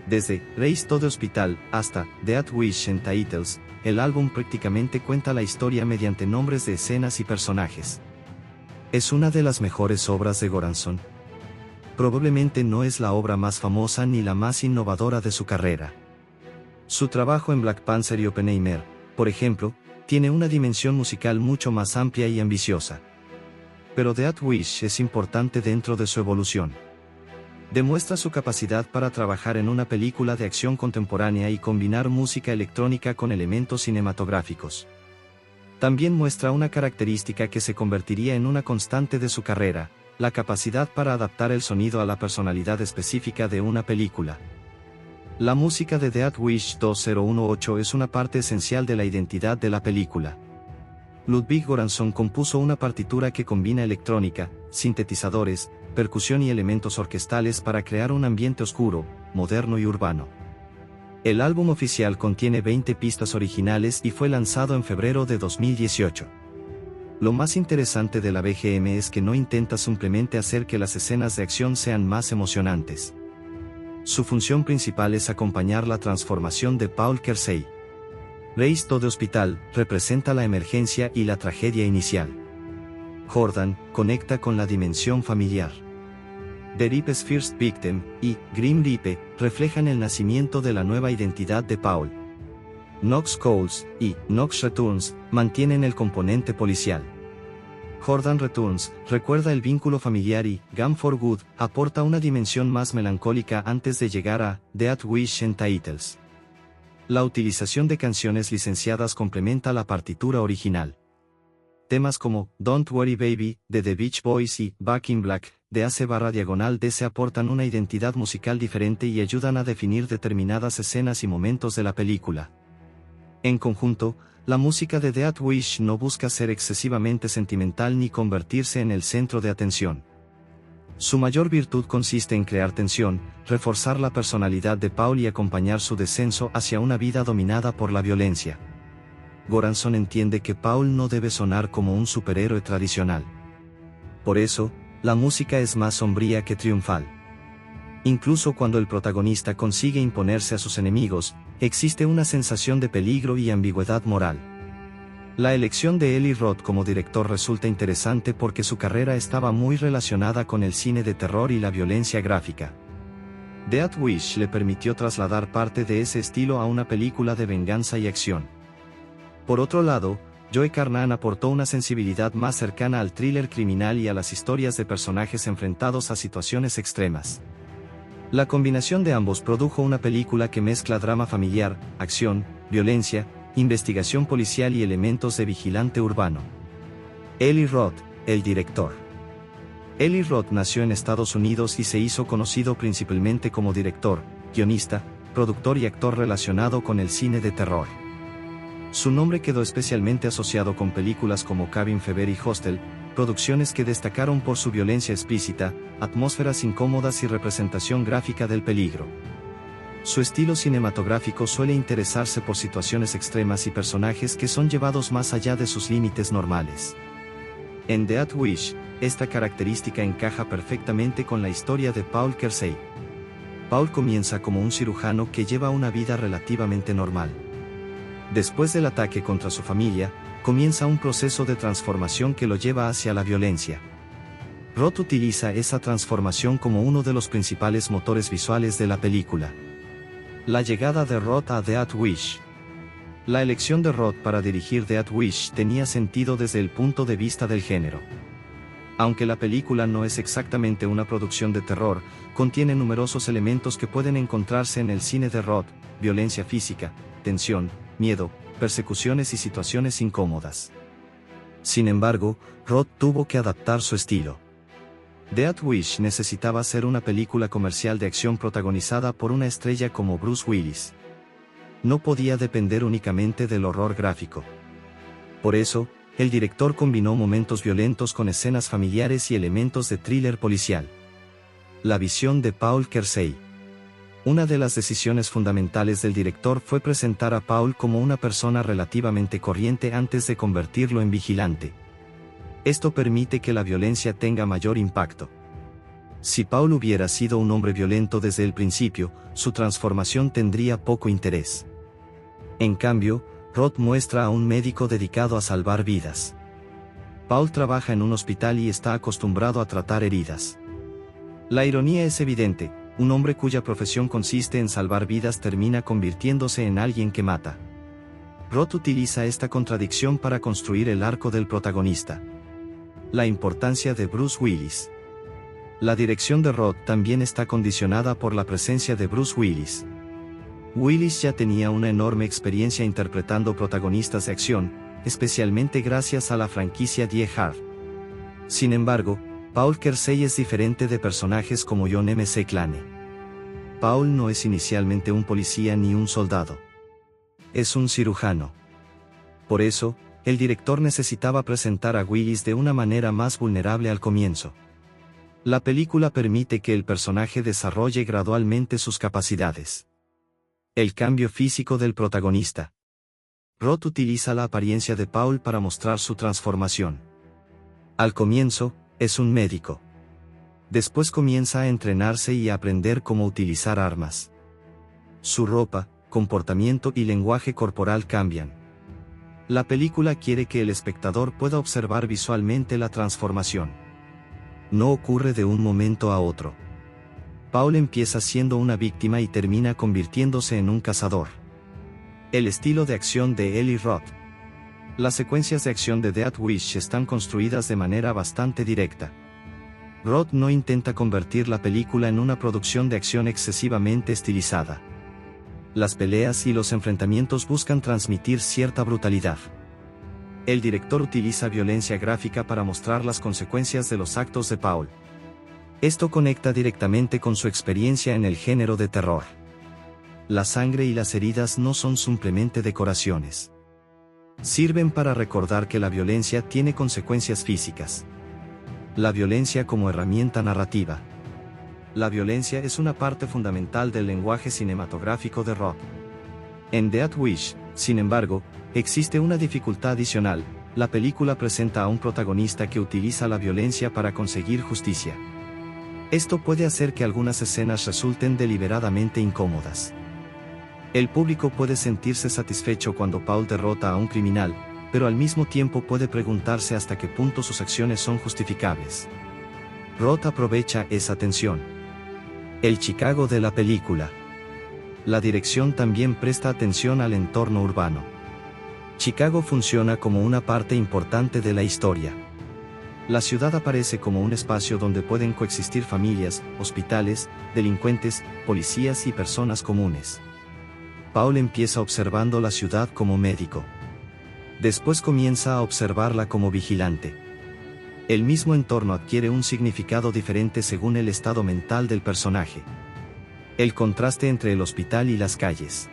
Desde Race to the Hospital hasta Death Wish and Titles, el álbum prácticamente cuenta la historia mediante nombres de escenas y personajes. Es una de las mejores obras de Goranson. Probablemente no es la obra más famosa ni la más innovadora de su carrera. Su trabajo en Black Panther y Oppenheimer, por ejemplo, tiene una dimensión musical mucho más amplia y ambiciosa. Pero Death Wish es importante dentro de su evolución. Demuestra su capacidad para trabajar en una película de acción contemporánea y combinar música electrónica con elementos cinematográficos. También muestra una característica que se convertiría en una constante de su carrera, la capacidad para adaptar el sonido a la personalidad específica de una película. La música de Death Wish 2018 es una parte esencial de la identidad de la película. Ludwig Göransson compuso una partitura que combina electrónica, sintetizadores, percusión y elementos orquestales para crear un ambiente oscuro, moderno y urbano. El álbum oficial contiene 20 pistas originales y fue lanzado en febrero de 2018. Lo más interesante de la BGM es que no intenta simplemente hacer que las escenas de acción sean más emocionantes. Su función principal es acompañar la transformación de Paul Kersey. Reis de Hospital representa la emergencia y la tragedia inicial. Jordan conecta con la dimensión familiar. The Rip's First Victim y Grim Reaper reflejan el nacimiento de la nueva identidad de Paul. Knox Calls y Knox Returns mantienen el componente policial. Jordan Returns recuerda el vínculo familiar y Gone for Good aporta una dimensión más melancólica antes de llegar a Death Wish and Titles. La utilización de canciones licenciadas complementa la partitura original. Temas como Don't Worry Baby, de The Beach Boys y Back in Black, de AC/DC aportan una identidad musical diferente y ayudan a definir determinadas escenas y momentos de la película. En conjunto, la música de Death Wish no busca ser excesivamente sentimental ni convertirse en el centro de atención. Su mayor virtud consiste en crear tensión, reforzar la personalidad de Paul y acompañar su descenso hacia una vida dominada por la violencia. Göransson entiende que Paul no debe sonar como un superhéroe tradicional. Por eso, la música es más sombría que triunfal. Incluso cuando el protagonista consigue imponerse a sus enemigos, existe una sensación de peligro y ambigüedad moral. La elección de Eli Roth como director resulta interesante porque su carrera estaba muy relacionada con el cine de terror y la violencia gráfica. Death Wish le permitió trasladar parte de ese estilo a una película de venganza y acción. Por otro lado, Joe Carnahan aportó una sensibilidad más cercana al thriller criminal y a las historias de personajes enfrentados a situaciones extremas. La combinación de ambos produjo una película que mezcla drama familiar, acción, violencia, investigación policial y elementos de vigilante urbano. Eli Roth, el director. Eli Roth nació en Estados Unidos y se hizo conocido principalmente como director, guionista, productor y actor relacionado con el cine de terror. Su nombre quedó especialmente asociado con películas como Cabin Fever y Hostel, producciones que destacaron por su violencia explícita, atmósferas incómodas y representación gráfica del peligro. Su estilo cinematográfico suele interesarse por situaciones extremas y personajes que son llevados más allá de sus límites normales. En Death Wish, esta característica encaja perfectamente con la historia de Paul Kersey. Paul comienza como un cirujano que lleva una vida relativamente normal. Después del ataque contra su familia, comienza un proceso de transformación que lo lleva hacia la violencia. Roth utiliza esa transformación como uno de los principales motores visuales de la película. La llegada de Roth a Death Wish. La elección de Roth para dirigir Death Wish tenía sentido desde el punto de vista del género. Aunque la película no es exactamente una producción de terror, contiene numerosos elementos que pueden encontrarse en el cine de Roth: violencia física, tensión, miedo, persecuciones y situaciones incómodas. Sin embargo, Roth tuvo que adaptar su estilo. Death Wish necesitaba ser una película comercial de acción protagonizada por una estrella como Bruce Willis. No podía depender únicamente del horror gráfico. Por eso, el director combinó momentos violentos con escenas familiares y elementos de thriller policial. La visión de Paul Kersey. Una de las decisiones fundamentales del director fue presentar a Paul como una persona relativamente corriente antes de convertirlo en vigilante. Esto permite que la violencia tenga mayor impacto. Si Paul hubiera sido un hombre violento desde el principio, su transformación tendría poco interés. En cambio, Roth muestra a un médico dedicado a salvar vidas. Paul trabaja en un hospital y está acostumbrado a tratar heridas. La ironía es evidente: un hombre cuya profesión consiste en salvar vidas termina convirtiéndose en alguien que mata. Roth utiliza esta contradicción para construir el arco del protagonista. La importancia de Bruce Willis. La dirección de Roth también está condicionada por la presencia de Bruce Willis. Willis ya tenía una enorme experiencia interpretando protagonistas de acción, especialmente gracias a la franquicia Die Hard. Sin embargo, Paul Kersey es diferente de personajes como John McClane. Paul no es inicialmente un policía ni un soldado. Es un cirujano. Por eso, el director necesitaba presentar a Willis de una manera más vulnerable al comienzo. La película permite que el personaje desarrolle gradualmente sus capacidades. El cambio físico del protagonista. Roth utiliza la apariencia de Paul para mostrar su transformación. Al comienzo, es un médico. Después comienza a entrenarse y a aprender cómo utilizar armas. Su ropa, comportamiento y lenguaje corporal cambian. La película quiere que el espectador pueda observar visualmente la transformación. No ocurre de un momento a otro. Paul empieza siendo una víctima y termina convirtiéndose en un cazador. El estilo de acción de Eli Roth. Las secuencias de acción de Death Wish están construidas de manera bastante directa. Roth no intenta convertir la película en una producción de acción excesivamente estilizada. Las peleas y los enfrentamientos buscan transmitir cierta brutalidad. El director utiliza violencia gráfica para mostrar las consecuencias de los actos de Paul. Esto conecta directamente con su experiencia en el género de terror. La sangre y las heridas no son simplemente decoraciones. Sirven para recordar que la violencia tiene consecuencias físicas. La violencia como herramienta narrativa. La violencia es una parte fundamental del lenguaje cinematográfico de Roth. En Death Wish, sin embargo, existe una dificultad adicional. La película presenta a un protagonista que utiliza la violencia para conseguir justicia. Esto puede hacer que algunas escenas resulten deliberadamente incómodas. El público puede sentirse satisfecho cuando Paul derrota a un criminal, pero al mismo tiempo puede preguntarse hasta qué punto sus acciones son justificables. Roth aprovecha esa tensión. El Chicago de la película. La dirección también presta atención al entorno urbano. Chicago funciona como una parte importante de la historia. La ciudad aparece como un espacio donde pueden coexistir familias, hospitales, delincuentes, policías y personas comunes. Paul empieza observando la ciudad como médico. Después comienza a observarla como vigilante. El mismo entorno adquiere un significado diferente según el estado mental del personaje. El contraste entre el hospital y las calles.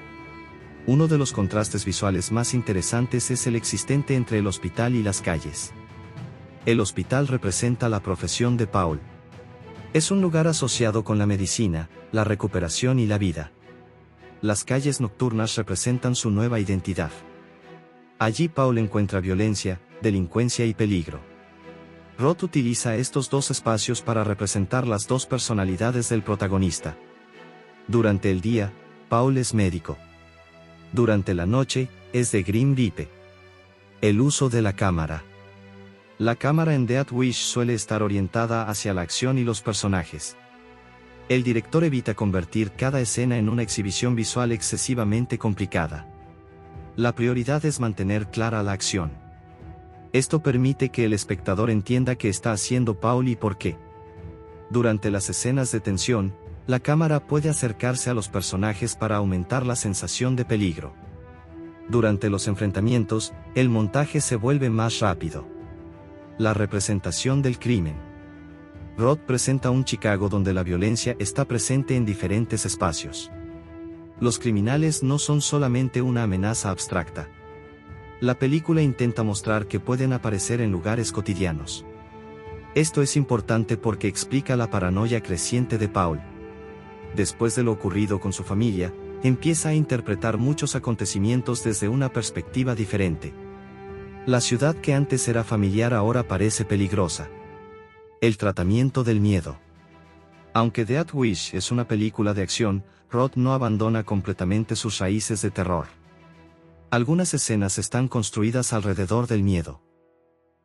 Uno de los contrastes visuales más interesantes es el existente entre el hospital y las calles. El hospital representa la profesión de Paul. Es un lugar asociado con la medicina, la recuperación y la vida. Las calles nocturnas representan su nueva identidad. Allí Paul encuentra violencia, delincuencia y peligro. Roth utiliza estos dos espacios para representar las dos personalidades del protagonista. Durante el día, Paul es médico. Durante la noche, es de Grim Reaper. El uso de la cámara. La cámara en Death Wish suele estar orientada hacia la acción y los personajes. El director evita convertir cada escena en una exhibición visual excesivamente complicada. La prioridad es mantener clara la acción. Esto permite que el espectador entienda qué está haciendo Paul y por qué. Durante las escenas de tensión, la cámara puede acercarse a los personajes para aumentar la sensación de peligro. Durante los enfrentamientos, el montaje se vuelve más rápido. La representación del crimen. Roth presenta un Chicago donde la violencia está presente en diferentes espacios. Los criminales no son solamente una amenaza abstracta. La película intenta mostrar que pueden aparecer en lugares cotidianos. Esto es importante porque explica la paranoia creciente de Paul. Después de lo ocurrido con su familia, empieza a interpretar muchos acontecimientos desde una perspectiva diferente. La ciudad que antes era familiar ahora parece peligrosa. El tratamiento del miedo. Aunque Death Wish es una película de acción, Roth no abandona completamente sus raíces de terror. Algunas escenas están construidas alrededor del miedo.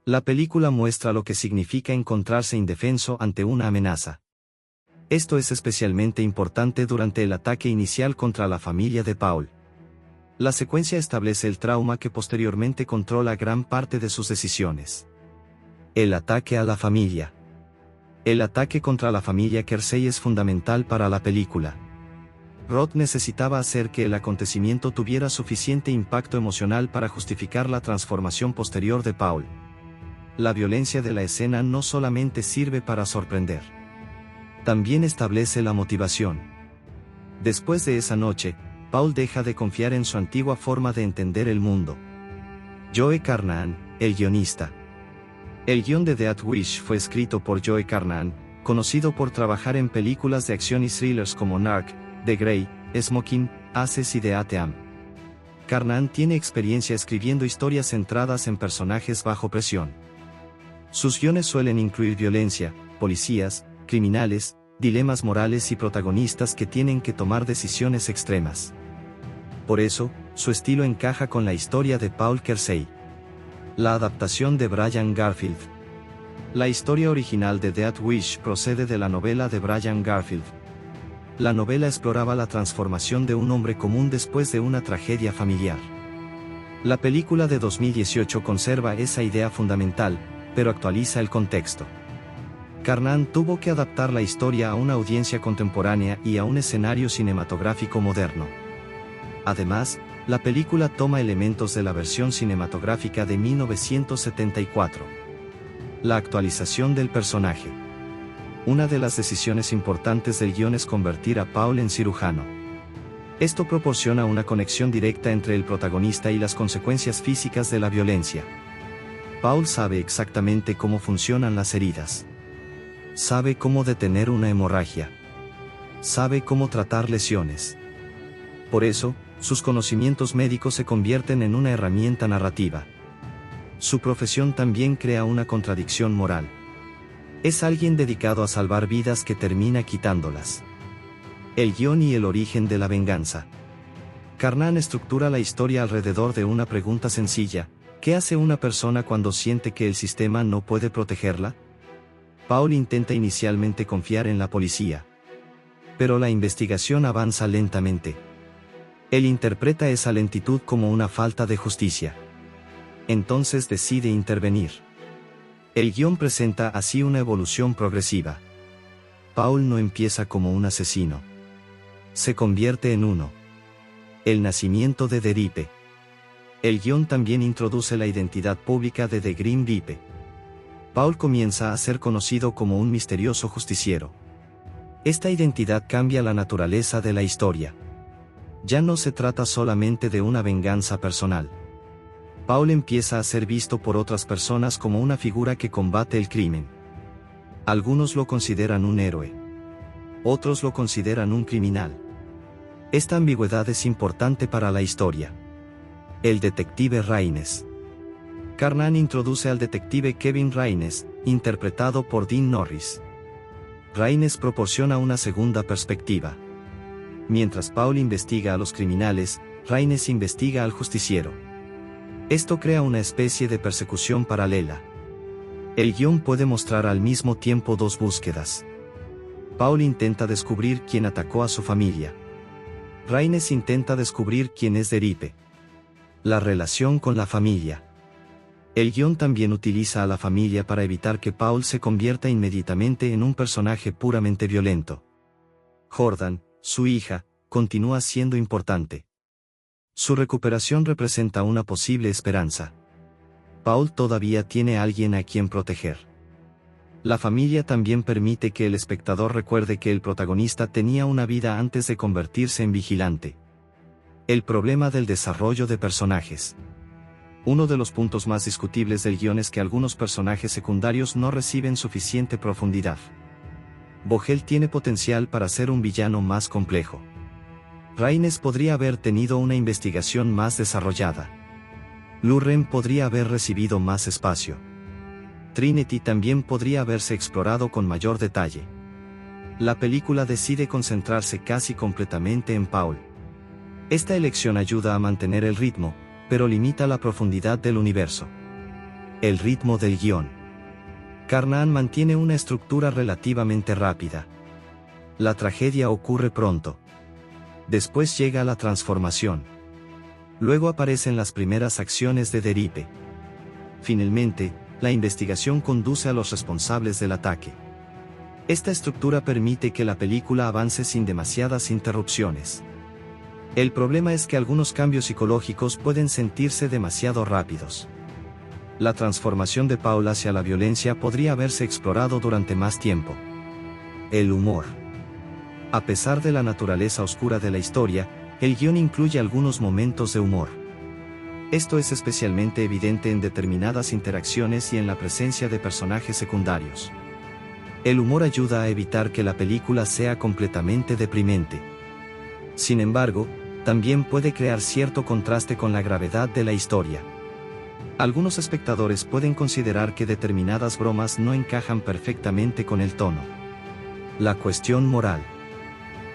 La película muestra lo que significa encontrarse indefenso ante una amenaza. Esto es especialmente importante durante el ataque inicial contra la familia de Paul. La secuencia establece el trauma que posteriormente controla gran parte de sus decisiones. El ataque a la familia. El ataque contra la familia Kersey es fundamental para la película. Roth necesitaba hacer que el acontecimiento tuviera suficiente impacto emocional para justificar la transformación posterior de Paul. La violencia de la escena no solamente sirve para sorprender. También establece la motivación. Después de esa noche, Paul deja de confiar en su antigua forma de entender el mundo. Joe Carnahan, el guionista. El guion de Death Wish fue escrito por Joe Carnahan, conocido por trabajar en películas de acción y thrillers como Narc, The Grey, Smoking, Aces y The ATM. Carnahan tiene experiencia escribiendo historias centradas en personajes bajo presión. Sus guiones suelen incluir violencia, policías, criminales, dilemas morales y protagonistas que tienen que tomar decisiones extremas. Por eso, su estilo encaja con la historia de Paul Kersey. La adaptación de Brian Garfield. La historia original de Death Wish procede de la novela de Brian Garfield. La novela exploraba la transformación de un hombre común después de una tragedia familiar. La película de 2018 conserva esa idea fundamental, pero actualiza el contexto. Carnahan tuvo que adaptar la historia a una audiencia contemporánea y a un escenario cinematográfico moderno. Además, la película toma elementos de la versión cinematográfica de 1974. La actualización del personaje. Una de las decisiones importantes del guion es convertir a Paul en cirujano. Esto proporciona una conexión directa entre el protagonista y las consecuencias físicas de la violencia. Paul sabe exactamente cómo funcionan las heridas. Sabe cómo detener una hemorragia. Sabe cómo tratar lesiones. Por eso, sus conocimientos médicos se convierten en una herramienta narrativa. Su profesión también crea una contradicción moral. Es alguien dedicado a salvar vidas que termina quitándolas. El guión y el origen de la venganza. Carnahan estructura la historia alrededor de una pregunta sencilla: ¿qué hace una persona cuando siente que el sistema no puede protegerla? Paul intenta inicialmente confiar en la policía. Pero la investigación avanza lentamente. Él interpreta esa lentitud como una falta de justicia. Entonces decide intervenir. El guión presenta así una evolución progresiva. Paul no empieza como un asesino. Se convierte en uno. El nacimiento de The Ripper. El guión también introduce la identidad pública de The Grim Reaper. Paul comienza a ser conocido como un misterioso justiciero. Esta identidad cambia la naturaleza de la historia. Ya no se trata solamente de una venganza personal. Paul empieza a ser visto por otras personas como una figura que combate el crimen. Algunos lo consideran un héroe. Otros lo consideran un criminal. Esta ambigüedad es importante para la historia. El detective Raines. Carnahan introduce al detective Kevin Raines, interpretado por Dean Norris. Raines proporciona una segunda perspectiva. Mientras Paul investiga a los criminales, Raines investiga al justiciero. Esto crea una especie de persecución paralela. El guión puede mostrar al mismo tiempo dos búsquedas. Paul intenta descubrir quién atacó a su familia. Raines intenta descubrir quién es The Ripper. La relación con la familia. El guión también utiliza a la familia para evitar que Paul se convierta inmediatamente en un personaje puramente violento. Jordan, su hija, continúa siendo importante. Su recuperación representa una posible esperanza. Paul todavía tiene a alguien a quien proteger. La familia también permite que el espectador recuerde que el protagonista tenía una vida antes de convertirse en vigilante. El problema del desarrollo de personajes. Uno de los puntos más discutibles del guión es que algunos personajes secundarios no reciben suficiente profundidad. Vogel tiene potencial para ser un villano más complejo. Raines podría haber tenido una investigación más desarrollada. Lurren podría haber recibido más espacio. Trinity también podría haberse explorado con mayor detalle. La película decide concentrarse casi completamente en Paul. Esta elección ayuda a mantener el ritmo, pero limita la profundidad del universo. El ritmo del guión. Carnahan mantiene una estructura relativamente rápida. La tragedia ocurre pronto. Después llega la transformación. Luego aparecen las primeras acciones de The Ripper. Finalmente, la investigación conduce a los responsables del ataque. Esta estructura permite que la película avance sin demasiadas interrupciones. El problema es que algunos cambios psicológicos pueden sentirse demasiado rápidos. La transformación de Paul hacia la violencia podría haberse explorado durante más tiempo. El humor. A pesar de la naturaleza oscura de la historia, el guión incluye algunos momentos de humor. Esto es especialmente evidente en determinadas interacciones y en la presencia de personajes secundarios. El humor ayuda a evitar que la película sea completamente deprimente. Sin embargo, también puede crear cierto contraste con la gravedad de la historia. Algunos espectadores pueden considerar que determinadas bromas no encajan perfectamente con el tono. La cuestión moral.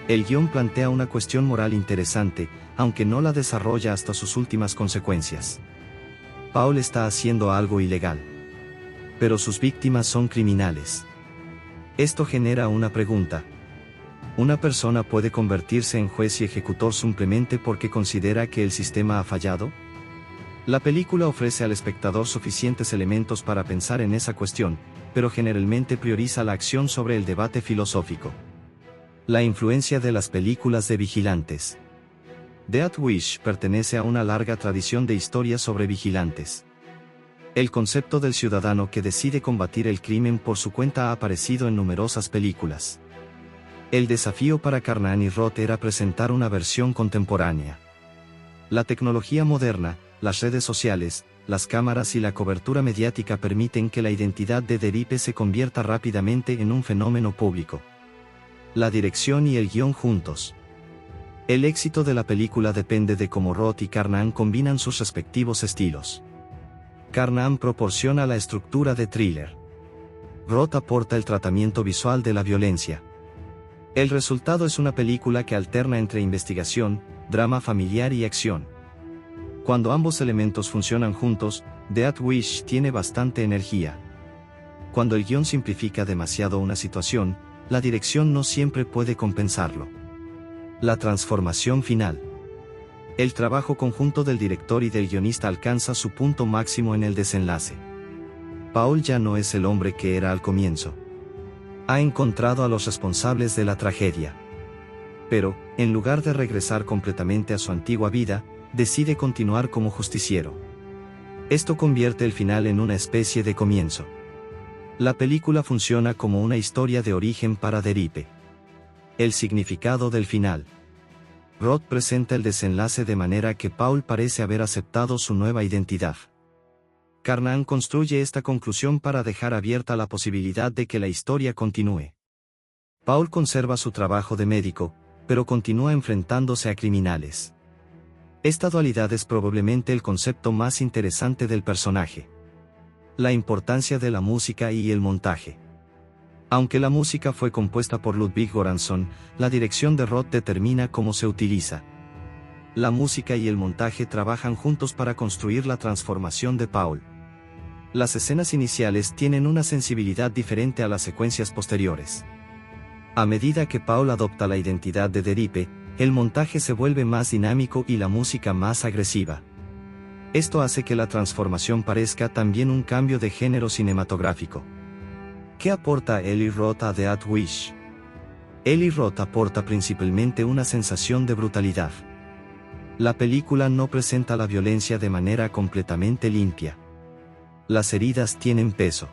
El guión plantea una cuestión moral interesante, aunque no la desarrolla hasta sus últimas consecuencias. Paul está haciendo algo ilegal. Pero sus víctimas son criminales. Esto genera una pregunta. ¿Una persona puede convertirse en juez y ejecutor simplemente porque considera que el sistema ha fallado? La película ofrece al espectador suficientes elementos para pensar en esa cuestión, pero generalmente prioriza la acción sobre el debate filosófico. La influencia de las películas de vigilantes. Death Wish pertenece a una larga tradición de historias sobre vigilantes. El concepto del ciudadano que decide combatir el crimen por su cuenta ha aparecido en numerosas películas. El desafío para Carnahan y Roth era presentar una versión contemporánea. La tecnología moderna, las redes sociales, las cámaras y la cobertura mediática permiten que la identidad de Deripe se convierta rápidamente en un fenómeno público. La dirección y el guión juntos. El éxito de la película depende de cómo Roth y Carnahan combinan sus respectivos estilos. Carnahan proporciona la estructura de thriller. Roth aporta el tratamiento visual de la violencia. El resultado es una película que alterna entre investigación, drama familiar y acción. Cuando ambos elementos funcionan juntos, Death Wish tiene bastante energía. Cuando el guión simplifica demasiado una situación, la dirección no siempre puede compensarlo. La transformación final. El trabajo conjunto del director y del guionista alcanza su punto máximo en el desenlace. Paul ya no es el hombre que era al comienzo. Ha encontrado a los responsables de la tragedia. Pero, en lugar de regresar completamente a su antigua vida, decide continuar como justiciero. Esto convierte el final en una especie de comienzo. La película funciona como una historia de origen para Deripe. El significado del final. Roth presenta el desenlace de manera que Paul parece haber aceptado su nueva identidad. Carnahan construye esta conclusión para dejar abierta la posibilidad de que la historia continúe. Paul conserva su trabajo de médico, pero continúa enfrentándose a criminales. Esta dualidad es probablemente el concepto más interesante del personaje. La importancia de la música y el montaje. Aunque la música fue compuesta por Ludwig Göransson, la dirección de Roth determina cómo se utiliza. La música y el montaje trabajan juntos para construir la transformación de Paul. Las escenas iniciales tienen una sensibilidad diferente a las secuencias posteriores. A medida que Paul adopta la identidad de Deripe, el montaje se vuelve más dinámico y la música más agresiva. Esto hace que la transformación parezca también un cambio de género cinematográfico. ¿Qué aporta Eli Roth a Death Wish? Eli Roth aporta principalmente una sensación de brutalidad. La película no presenta la violencia de manera completamente limpia. Las heridas tienen peso.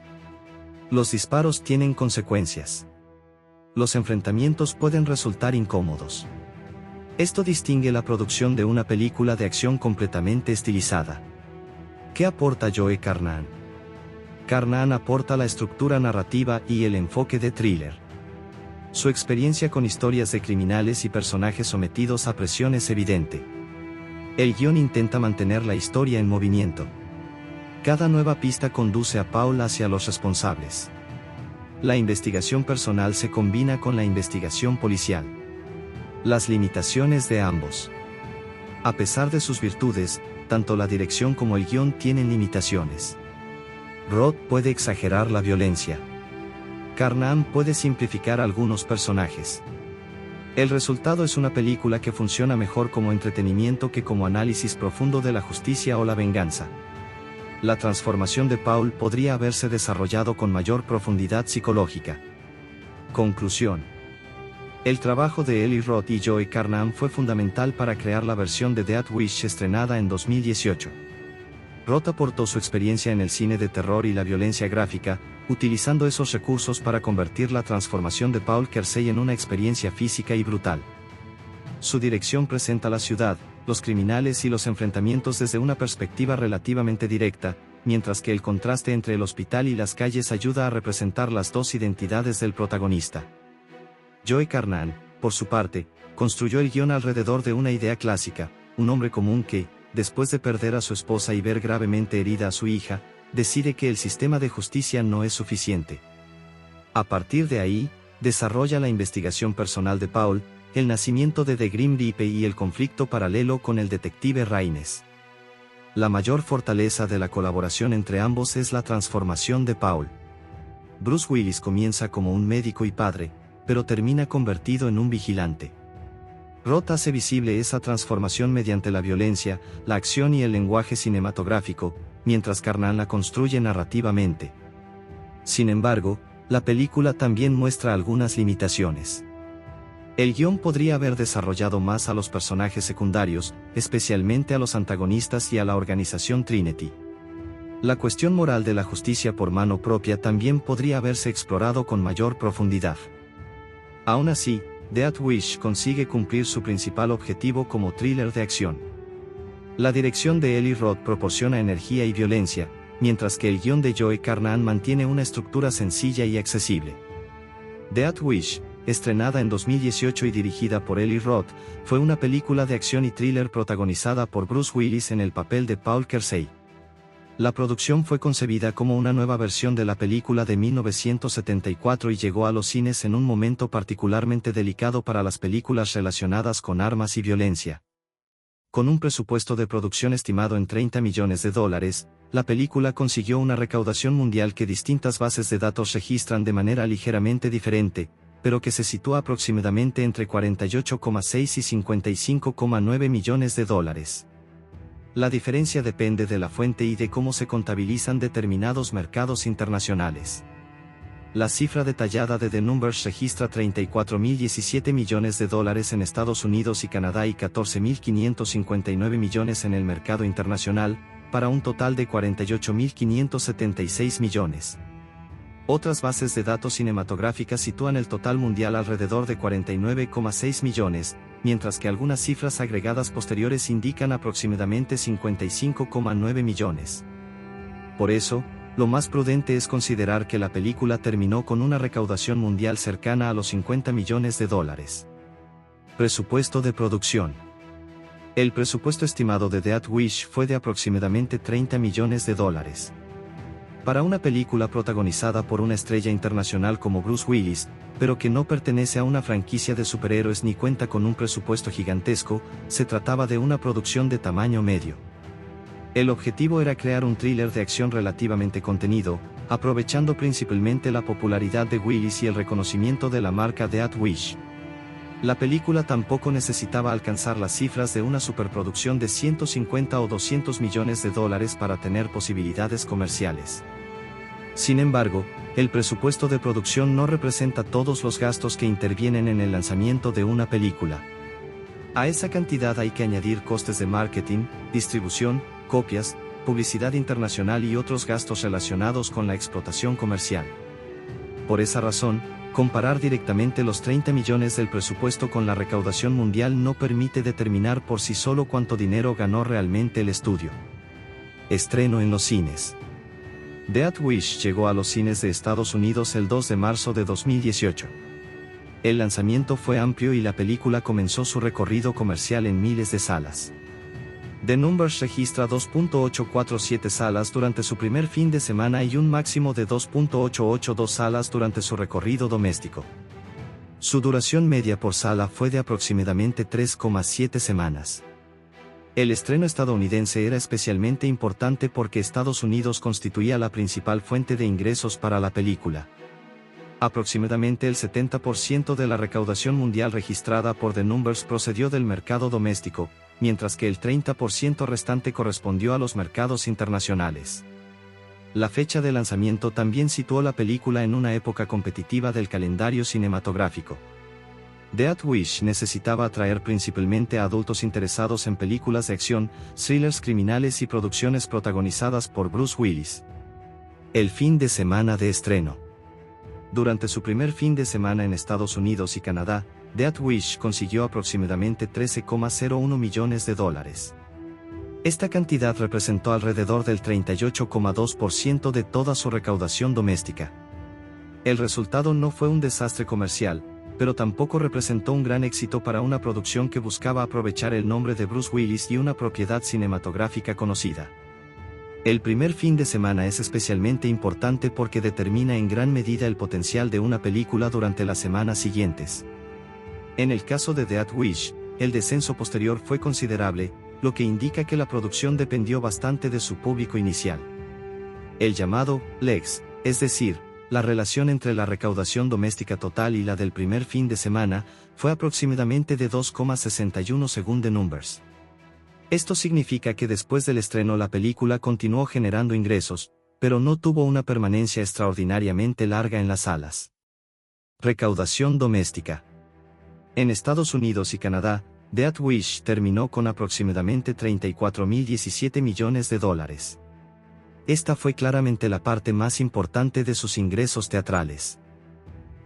Los disparos tienen consecuencias. Los enfrentamientos pueden resultar incómodos. Esto distingue la producción de una película de acción completamente estilizada. ¿Qué aporta Joe Carnahan? Carnahan aporta la estructura narrativa y el enfoque de thriller. Su experiencia con historias de criminales y personajes sometidos a presión es evidente. El guión intenta mantener la historia en movimiento. Cada nueva pista conduce a Paul hacia los responsables. La investigación personal se combina con la investigación policial. Las limitaciones de ambos. A pesar de sus virtudes, tanto la dirección como el guión tienen limitaciones. Roth puede exagerar la violencia. Carnahan puede simplificar algunos personajes. El resultado es una película que funciona mejor como entretenimiento que como análisis profundo de la justicia o la venganza. La transformación de Paul podría haberse desarrollado con mayor profundidad psicológica. Conclusión. El trabajo de Eli Roth y Joe Carnahan fue fundamental para crear la versión de Death Wish estrenada en 2018. Roth aportó su experiencia en el cine de terror y la violencia gráfica, utilizando esos recursos para convertir la transformación de Paul Kersey en una experiencia física y brutal. Su dirección presenta la ciudad, los criminales y los enfrentamientos desde una perspectiva relativamente directa, mientras que el contraste entre el hospital y las calles ayuda a representar las dos identidades del protagonista. Joe Carnahan, por su parte, construyó el guión alrededor de una idea clásica: un hombre común que, después de perder a su esposa y ver gravemente herida a su hija, decide que el sistema de justicia no es suficiente. A partir de ahí, desarrolla la investigación personal de Paul, el nacimiento de The Grim Reaper y el conflicto paralelo con el detective Raines. La mayor fortaleza de la colaboración entre ambos es la transformación de Paul. Bruce Willis comienza como un médico y padre, pero termina convertido en un vigilante. Roth hace visible esa transformación mediante la violencia, la acción y el lenguaje cinematográfico, mientras Carnahan la construye narrativamente. Sin embargo, la película también muestra algunas limitaciones. El guión podría haber desarrollado más a los personajes secundarios, especialmente a los antagonistas y a la organización Trinity. La cuestión moral de la justicia por mano propia también podría haberse explorado con mayor profundidad. Aún así, Death Wish consigue cumplir su principal objetivo como thriller de acción. La dirección de Eli Roth proporciona energía y violencia, mientras que el guión de Joe Carnahan mantiene una estructura sencilla y accesible. Death Wish, estrenada en 2018 y dirigida por Eli Roth, fue una película de acción y thriller protagonizada por Bruce Willis en el papel de Paul Kersey. La producción fue concebida como una nueva versión de la película de 1974 y llegó a los cines en un momento particularmente delicado para las películas relacionadas con armas y violencia. Con un presupuesto de producción estimado en $30 millones, la película consiguió una recaudación mundial que distintas bases de datos registran de manera ligeramente diferente, pero que se sitúa aproximadamente entre $48,6 y $55,9 millones. La diferencia depende de la fuente y de cómo se contabilizan determinados mercados internacionales. La cifra detallada de The Numbers registra $34.017 millones en Estados Unidos y Canadá y $14.559 millones en el mercado internacional, para un total de $48.576 millones. Otras bases de datos cinematográficas sitúan el total mundial alrededor de $49,6 millones, mientras que algunas cifras agregadas posteriores indican aproximadamente $55,9 millones. Por eso, lo más prudente es considerar que la película terminó con una recaudación mundial cercana a los $50 millones. Presupuesto de producción. El presupuesto estimado de Death Wish fue de aproximadamente $30 millones. Para una película protagonizada por una estrella internacional como Bruce Willis, pero que no pertenece a una franquicia de superhéroes ni cuenta con un presupuesto gigantesco, se trataba de una producción de tamaño medio. El objetivo era crear un thriller de acción relativamente contenido, aprovechando principalmente la popularidad de Willis y el reconocimiento de la marca Death Wish. La película tampoco necesitaba alcanzar las cifras de una superproducción de 150 o 200 millones de dólares para tener posibilidades comerciales. Sin embargo, el presupuesto de producción no representa todos los gastos que intervienen en el lanzamiento de una película. A esa cantidad hay que añadir costes de marketing, distribución, copias, publicidad internacional y otros gastos relacionados con la explotación comercial. Por esa razón, comparar directamente los 30 millones del presupuesto con la recaudación mundial no permite determinar por sí solo cuánto dinero ganó realmente el estudio. Estreno en los cines. Death Wish llegó a los cines de Estados Unidos el 2 de marzo de 2018. El lanzamiento fue amplio y la película comenzó su recorrido comercial en miles de salas. The Numbers registra 2.847 salas durante su primer fin de semana y un máximo de 2.882 salas durante su recorrido doméstico. Su duración media por sala fue de aproximadamente 3,7 semanas. El estreno estadounidense era especialmente importante porque Estados Unidos constituía la principal fuente de ingresos para la película. Aproximadamente el 70% de la recaudación mundial registrada por The Numbers procedió del mercado doméstico, mientras que el 30% restante correspondió a los mercados internacionales. La fecha de lanzamiento también situó la película en una época competitiva del calendario cinematográfico. Death Wish necesitaba atraer principalmente a adultos interesados en películas de acción, thrillers criminales y producciones protagonizadas por Bruce Willis. El fin de semana de estreno. Durante su primer fin de semana en Estados Unidos y Canadá, Death Wish consiguió aproximadamente $13,01 millones. Esta cantidad representó alrededor del 38,2% de toda su recaudación doméstica. El resultado no fue un desastre comercial, pero tampoco representó un gran éxito para una producción que buscaba aprovechar el nombre de Bruce Willis y una propiedad cinematográfica conocida. El primer fin de semana es especialmente importante porque determina en gran medida el potencial de una película durante las semanas siguientes. En el caso de Death Wish, el descenso posterior fue considerable, lo que indica que la producción dependió bastante de su público inicial. El llamado legs, es decir, la relación entre la recaudación doméstica total y la del primer fin de semana, fue aproximadamente de 2,61 según The Numbers. Esto significa que después del estreno la película continuó generando ingresos, pero no tuvo una permanencia extraordinariamente larga en las salas. Recaudación doméstica. En Estados Unidos y Canadá, Death Wish terminó con aproximadamente $34,017 millones. Esta fue claramente la parte más importante de sus ingresos teatrales.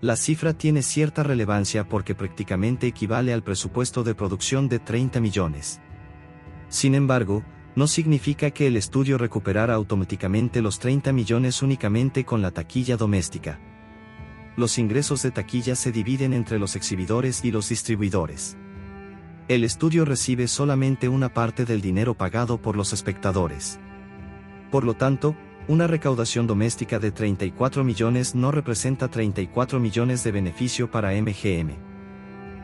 La cifra tiene cierta relevancia porque prácticamente equivale al presupuesto de producción de 30 millones. Sin embargo, no significa que el estudio recuperara automáticamente los 30 millones únicamente con la taquilla doméstica. Los ingresos de taquilla se dividen entre los exhibidores y los distribuidores. El estudio recibe solamente una parte del dinero pagado por los espectadores. Por lo tanto, una recaudación doméstica de 34 millones no representa 34 millones de beneficio para MGM.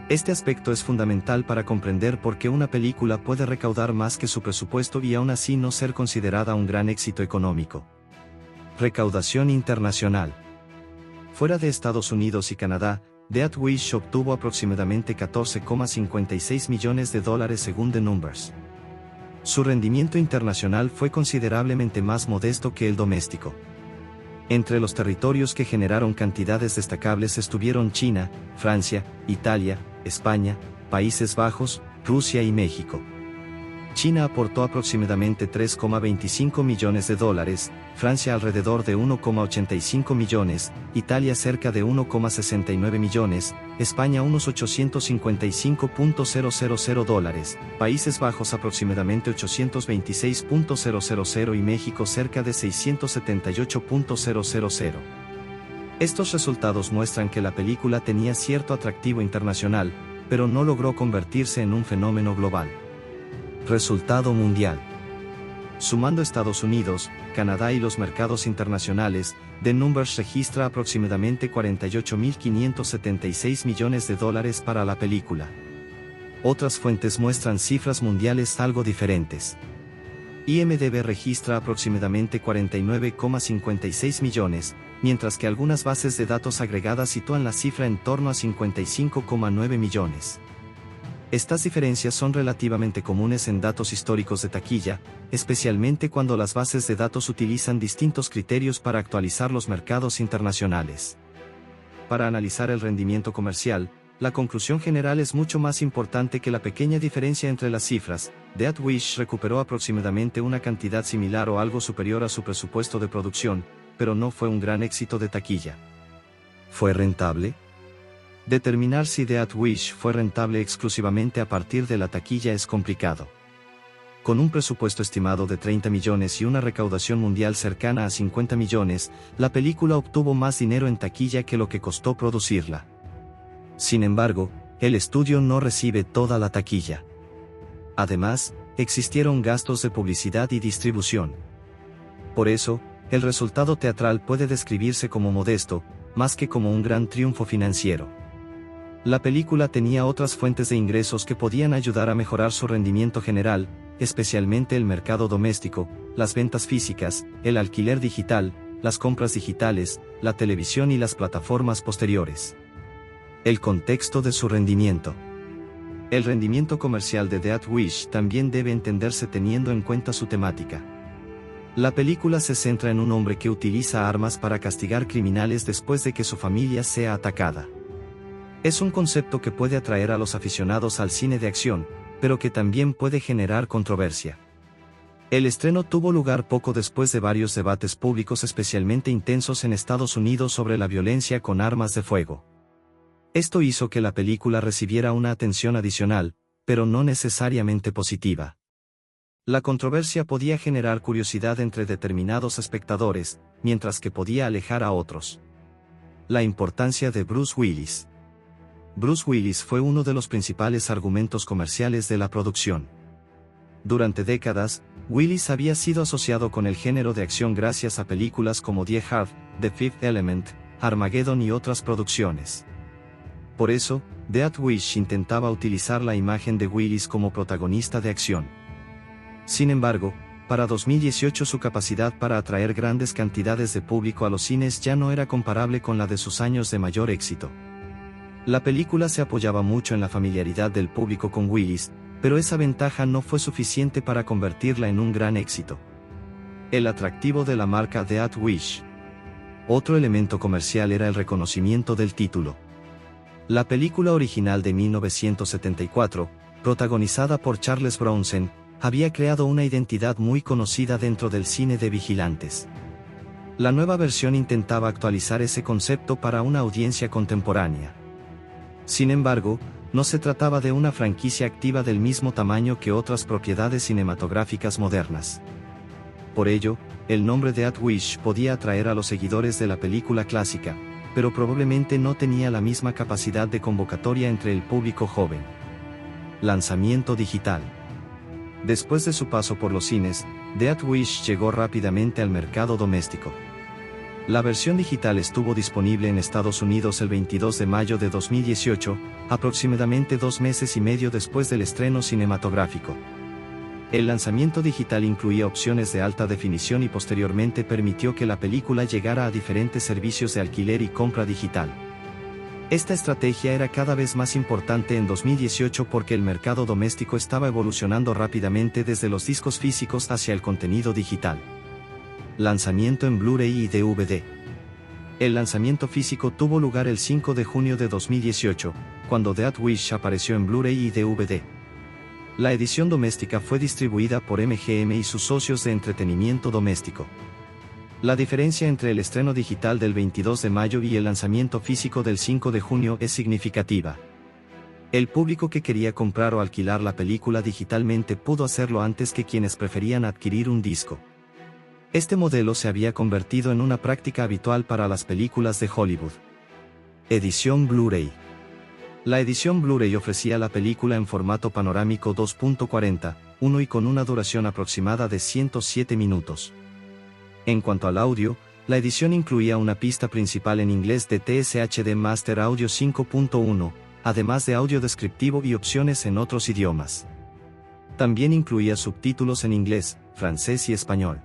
Este aspecto es fundamental para comprender por qué una película puede recaudar más que su presupuesto y aún así no ser considerada un gran éxito económico. Recaudación internacional. Fuera de Estados Unidos y Canadá, Death Wish obtuvo aproximadamente $14,56 millones según The Numbers. Su rendimiento internacional fue considerablemente más modesto que el doméstico. Entre los territorios que generaron cantidades destacables estuvieron China, Francia, Italia, España, Países Bajos, Rusia y México. China aportó aproximadamente $3,25 millones, Francia alrededor de $1,85 millones, Italia cerca de $1,69 millones, España unos $855,000, Países Bajos aproximadamente $826,000 y México cerca de $678,000. Estos resultados muestran que la película tenía cierto atractivo internacional, pero no logró convertirse en un fenómeno global. Resultado mundial. Sumando Estados Unidos, Canadá y los mercados internacionales, The Numbers registra aproximadamente $48,576 millones para la película. Otras fuentes muestran cifras mundiales algo diferentes. IMDb registra aproximadamente 49,56 millones, mientras que algunas bases de datos agregadas sitúan la cifra en torno a 55,9 millones. Estas diferencias son relativamente comunes en datos históricos de taquilla, especialmente cuando las bases de datos utilizan distintos criterios para actualizar los mercados internacionales. Para analizar el rendimiento comercial, la conclusión general es mucho más importante que la pequeña diferencia entre las cifras. Death Wish recuperó aproximadamente una cantidad similar o algo superior a su presupuesto de producción, pero no fue un gran éxito de taquilla. ¿Fue rentable? Determinar si Death Wish fue rentable exclusivamente a partir de la taquilla es complicado. Con un presupuesto estimado de 30 millones y una recaudación mundial cercana a 50 millones, la película obtuvo más dinero en taquilla que lo que costó producirla. Sin embargo, el estudio no recibe toda la taquilla. Además, existieron gastos de publicidad y distribución. Por eso, el resultado teatral puede describirse como modesto, más que como un gran triunfo financiero. La película tenía otras fuentes de ingresos que podían ayudar a mejorar su rendimiento general, especialmente el mercado doméstico, las ventas físicas, el alquiler digital, las compras digitales, la televisión y las plataformas posteriores. El contexto de su rendimiento. El rendimiento comercial de Death Wish también debe entenderse teniendo en cuenta su temática. La película se centra en un hombre que utiliza armas para castigar criminales después de que su familia sea atacada. Es un concepto que puede atraer a los aficionados al cine de acción, pero que también puede generar controversia. El estreno tuvo lugar poco después de varios debates públicos especialmente intensos en Estados Unidos sobre la violencia con armas de fuego. Esto hizo que la película recibiera una atención adicional, pero no necesariamente positiva. La controversia podía generar curiosidad entre determinados espectadores, mientras que podía alejar a otros. La importancia de Bruce Willis. Bruce Willis fue uno de los principales argumentos comerciales de la producción. Durante décadas, Willis había sido asociado con el género de acción gracias a películas como Die Hard, The Fifth Element, Armageddon y otras producciones. Por eso, Death Wish intentaba utilizar la imagen de Willis como protagonista de acción. Sin embargo, para 2018 su capacidad para atraer grandes cantidades de público a los cines ya no era comparable con la de sus años de mayor éxito. La película se apoyaba mucho en la familiaridad del público con Willis, pero esa ventaja no fue suficiente para convertirla en un gran éxito. El atractivo de la marca Death Wish. Otro elemento comercial era el reconocimiento del título. La película original de 1974, protagonizada por Charles Bronson, había creado una identidad muy conocida dentro del cine de vigilantes. La nueva versión intentaba actualizar ese concepto para una audiencia contemporánea. Sin embargo, no se trataba de una franquicia activa del mismo tamaño que otras propiedades cinematográficas modernas. Por ello, el nombre Death Wish podía atraer a los seguidores de la película clásica, pero probablemente no tenía la misma capacidad de convocatoria entre el público joven. Lanzamiento digital. Después de su paso por los cines, Death Wish llegó rápidamente al mercado doméstico. La versión digital estuvo disponible en Estados Unidos el 22 de mayo de 2018, aproximadamente 2 meses y medio después del estreno cinematográfico. El lanzamiento digital incluía opciones de alta definición y posteriormente permitió que la película llegara a diferentes servicios de alquiler y compra digital. Esta estrategia era cada vez más importante en 2018 porque el mercado doméstico estaba evolucionando rápidamente desde los discos físicos hacia el contenido digital. Lanzamiento en Blu-ray y DVD. El lanzamiento físico tuvo lugar el 5 de junio de 2018, cuando Death Wish apareció en Blu-ray y DVD. La edición doméstica fue distribuida por MGM y sus socios de entretenimiento doméstico. La diferencia entre el estreno digital del 22 de mayo y el lanzamiento físico del 5 de junio es significativa. El público que quería comprar o alquilar la película digitalmente pudo hacerlo antes que quienes preferían adquirir un disco. Este modelo se había convertido en una práctica habitual para las películas de Hollywood. Edición Blu-ray. La edición Blu-ray ofrecía la película en formato panorámico 2.40:1 y con una duración aproximada de 107 minutos. En cuanto al audio, la edición incluía una pista principal en inglés de TSHD Master Audio 5.1, además de audio descriptivo y opciones en otros idiomas. También incluía subtítulos en inglés, francés y español.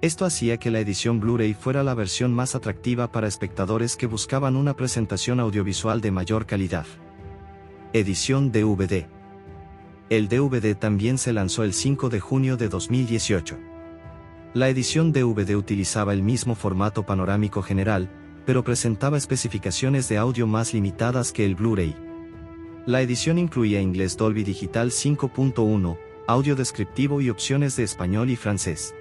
Esto hacía que la edición Blu-ray fuera la versión más atractiva para espectadores que buscaban una presentación audiovisual de mayor calidad. Edición DVD. El DVD también se lanzó el 5 de junio de 2018. La edición DVD utilizaba el mismo formato panorámico general, pero presentaba especificaciones de audio más limitadas que el Blu-ray. La edición incluía inglés Dolby Digital 5.1, audio descriptivo y opciones de español y francés.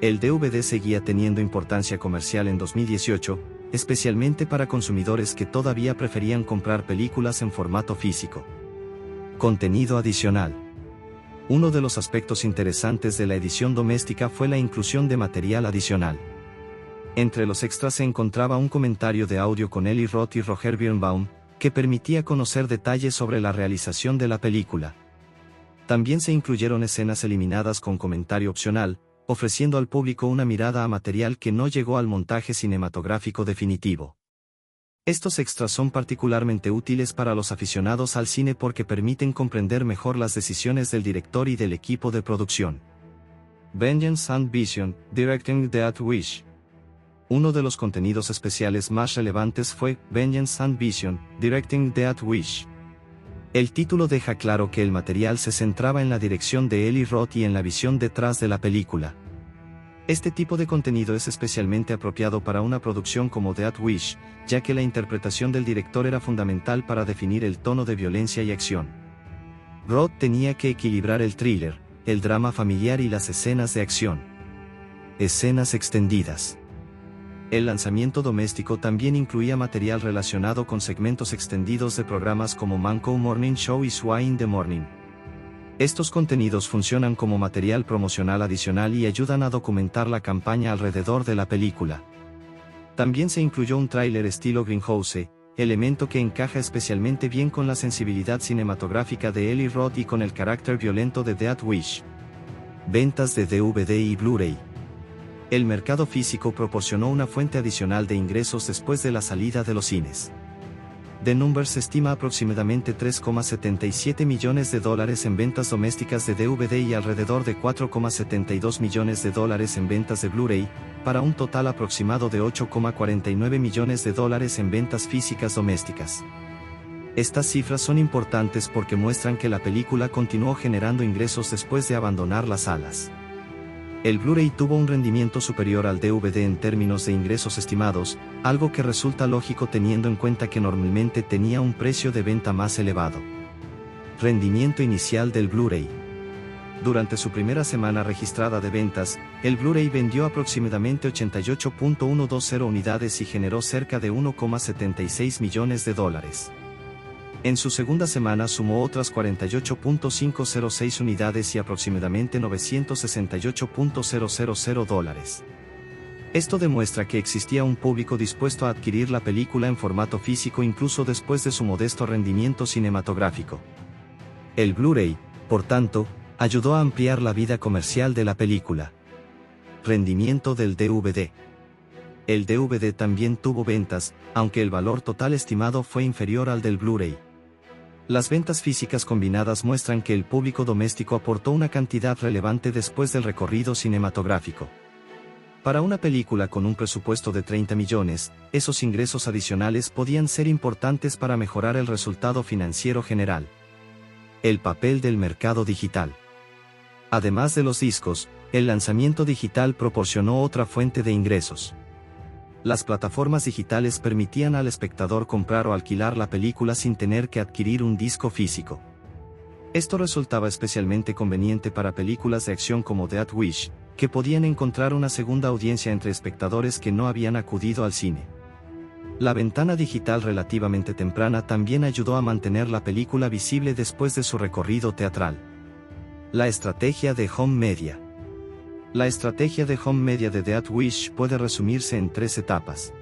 El DVD seguía teniendo importancia comercial en 2018, especialmente para consumidores que todavía preferían comprar películas en formato físico. Contenido adicional. Uno de los aspectos interesantes de la edición doméstica fue la inclusión de material adicional. Entre los extras se encontraba un comentario de audio con Eli Roth y Roger Birnbaum, que permitía conocer detalles sobre la realización de la película. También se incluyeron escenas eliminadas con comentario opcional, ofreciendo al público una mirada a material que no llegó al montaje cinematográfico definitivo. Estos extras son particularmente útiles para los aficionados al cine porque permiten comprender mejor las decisiones del director y del equipo de producción. Vengeance and Vision, Directing Death Wish. Uno de los contenidos especiales más relevantes fue Vengeance and Vision, Directing Death Wish. El título deja claro que el material se centraba en la dirección de Eli Roth y en la visión detrás de la película. Este tipo de contenido es especialmente apropiado para una producción como Death Wish, ya que la interpretación del director era fundamental para definir el tono de violencia y acción. Roth tenía que equilibrar el thriller, el drama familiar y las escenas de acción. Escenas extendidas. El lanzamiento doméstico también incluía material relacionado con segmentos extendidos de programas como Manco Morning Show y Swa in the Morning. Estos contenidos funcionan como material promocional adicional y ayudan a documentar la campaña alrededor de la película. También se incluyó un tráiler estilo Greenhouse, elemento que encaja especialmente bien con la sensibilidad cinematográfica de Eli Roth y con el carácter violento de Death Wish. Ventas de DVD y Blu-ray. El mercado físico proporcionó una fuente adicional de ingresos después de la salida de los cines. The Numbers estima aproximadamente $3,77 millones en ventas domésticas de DVD y alrededor de $4,72 millones en ventas de Blu-ray, para un total aproximado de $8,49 millones en ventas físicas domésticas. Estas cifras son importantes porque muestran que la película continuó generando ingresos después de abandonar las salas. El Blu-ray tuvo un rendimiento superior al DVD en términos de ingresos estimados, algo que resulta lógico teniendo en cuenta que normalmente tenía un precio de venta más elevado. Rendimiento inicial del Blu-ray. Durante su primera semana registrada de ventas, el Blu-ray vendió aproximadamente 88.120 unidades y generó cerca de $1,76 millones. En su segunda semana sumó otras 48.506 unidades y aproximadamente $968.000. Esto demuestra que existía un público dispuesto a adquirir la película en formato físico incluso después de su modesto rendimiento cinematográfico. El Blu-ray, por tanto, ayudó a ampliar la vida comercial de la película. Rendimiento del DVD. El DVD también tuvo ventas, aunque el valor total estimado fue inferior al del Blu-ray. Las ventas físicas combinadas muestran que el público doméstico aportó una cantidad relevante después del recorrido cinematográfico. Para una película con un presupuesto de 30 millones, esos ingresos adicionales podían ser importantes para mejorar el resultado financiero general. El papel del mercado digital. Además de los discos, el lanzamiento digital proporcionó otra fuente de ingresos. Las plataformas digitales permitían al espectador comprar o alquilar la película sin tener que adquirir un disco físico. Esto resultaba especialmente conveniente para películas de acción como Death Wish, que podían encontrar una segunda audiencia entre espectadores que no habían acudido al cine. La ventana digital relativamente temprana también ayudó a mantener la película visible después de su recorrido teatral. La estrategia de home media. La estrategia de home media de Death Wish puede resumirse en 3 etapas.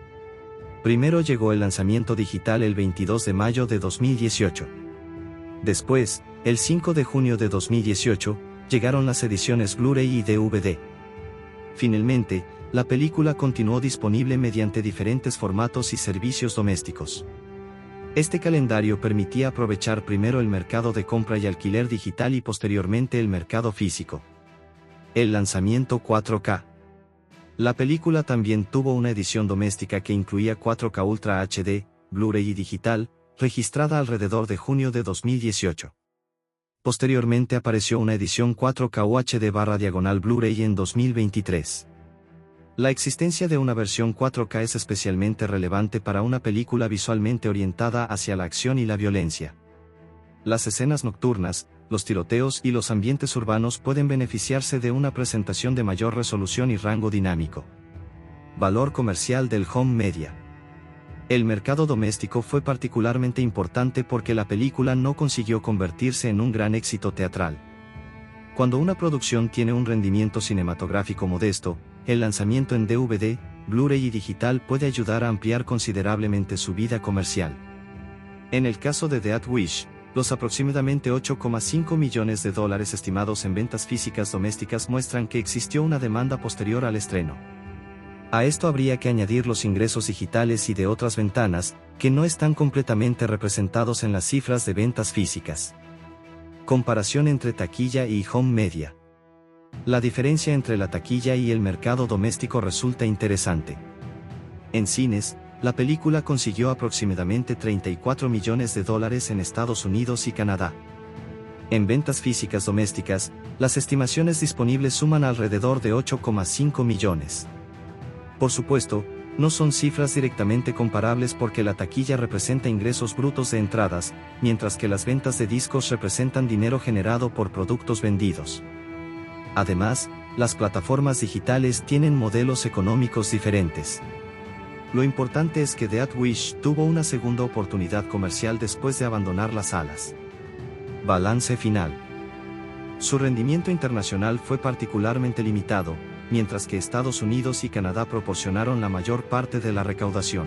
Primero llegó el lanzamiento digital el 22 de mayo de 2018. Después, el 5 de junio de 2018, llegaron las ediciones Blu-ray y DVD. Finalmente, la película continuó disponible mediante diferentes formatos y servicios domésticos. Este calendario permitía aprovechar primero el mercado de compra y alquiler digital y posteriormente el mercado físico. El lanzamiento 4K. La película también tuvo una edición doméstica que incluía 4K Ultra HD, Blu-ray y digital, registrada alrededor de junio de 2018. Posteriormente apareció una edición 4K UHD/diagonal Blu-ray en 2023. La existencia de una versión 4K es especialmente relevante para una película visualmente orientada hacia la acción y la violencia. Las escenas nocturnas, los tiroteos y los ambientes urbanos pueden beneficiarse de una presentación de mayor resolución y rango dinámico. Valor comercial del home media. El mercado doméstico fue particularmente importante porque la película no consiguió convertirse en un gran éxito teatral. Cuando una producción tiene un rendimiento cinematográfico modesto, el lanzamiento en DVD, Blu-ray y digital puede ayudar a ampliar considerablemente su vida comercial. En el caso de Death Wish, los aproximadamente $8,5 millones estimados en ventas físicas domésticas muestran que existió una demanda posterior al estreno. A esto habría que añadir los ingresos digitales y de otras ventanas, que no están completamente representados en las cifras de ventas físicas. Comparación entre taquilla y home media. La diferencia entre la taquilla y el mercado doméstico resulta interesante. En cines, la película consiguió aproximadamente $34 millones en Estados Unidos y Canadá. En ventas físicas domésticas, las estimaciones disponibles suman alrededor de 8,5 millones. Por supuesto, no son cifras directamente comparables porque la taquilla representa ingresos brutos de entradas, mientras que las ventas de discos representan dinero generado por productos vendidos. Además, las plataformas digitales tienen modelos económicos diferentes. Lo importante es que Death Wish tuvo una segunda oportunidad comercial después de abandonar las salas. Balance final. Su rendimiento internacional fue particularmente limitado, mientras que Estados Unidos y Canadá proporcionaron la mayor parte de la recaudación.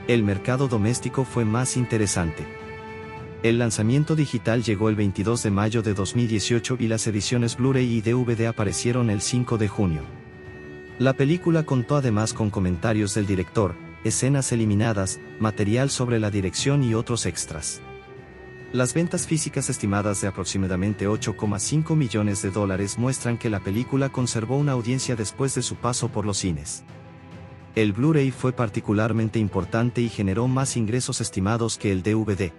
El mercado doméstico fue más interesante. El lanzamiento digital llegó el 22 de mayo de 2018 y las ediciones Blu-ray y DVD aparecieron el 5 de junio. La película contó además con comentarios del director, escenas eliminadas, material sobre la dirección y otros extras. Las ventas físicas estimadas de aproximadamente $8,5 millones muestran que la película conservó una audiencia después de su paso por los cines. El Blu-ray fue particularmente importante y generó más ingresos estimados que el DVD.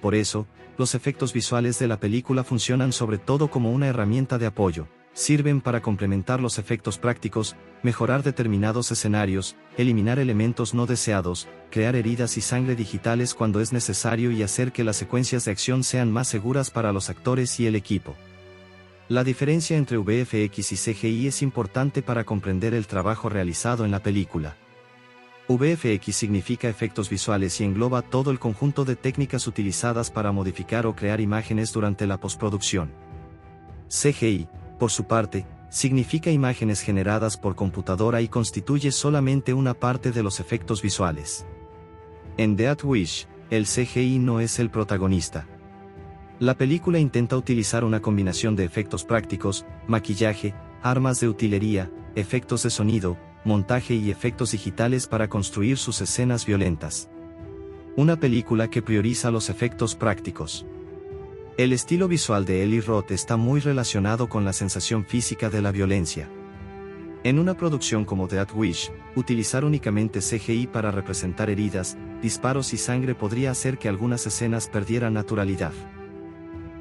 Por eso, los efectos visuales de la película funcionan sobre todo como una herramienta de apoyo. Sirven para complementar los efectos prácticos, mejorar determinados escenarios, eliminar elementos no deseados, crear heridas y sangre digitales cuando es necesario y hacer que las secuencias de acción sean más seguras para los actores y el equipo. La diferencia entre VFX y CGI es importante para comprender el trabajo realizado en la película. VFX significa efectos visuales y engloba todo el conjunto de técnicas utilizadas para modificar o crear imágenes durante la postproducción. CGI, por su parte, significa imágenes generadas por computadora y constituye solamente una parte de los efectos visuales. En Death Wish, el CGI no es el protagonista. La película intenta utilizar una combinación de efectos prácticos, maquillaje, armas de utilería, efectos de sonido, montaje y efectos digitales para construir sus escenas violentas. Una película que prioriza los efectos prácticos. El estilo visual de Eli Roth está muy relacionado con la sensación física de la violencia. En una producción como Death Wish, utilizar únicamente CGI para representar heridas, disparos y sangre podría hacer que algunas escenas perdieran naturalidad.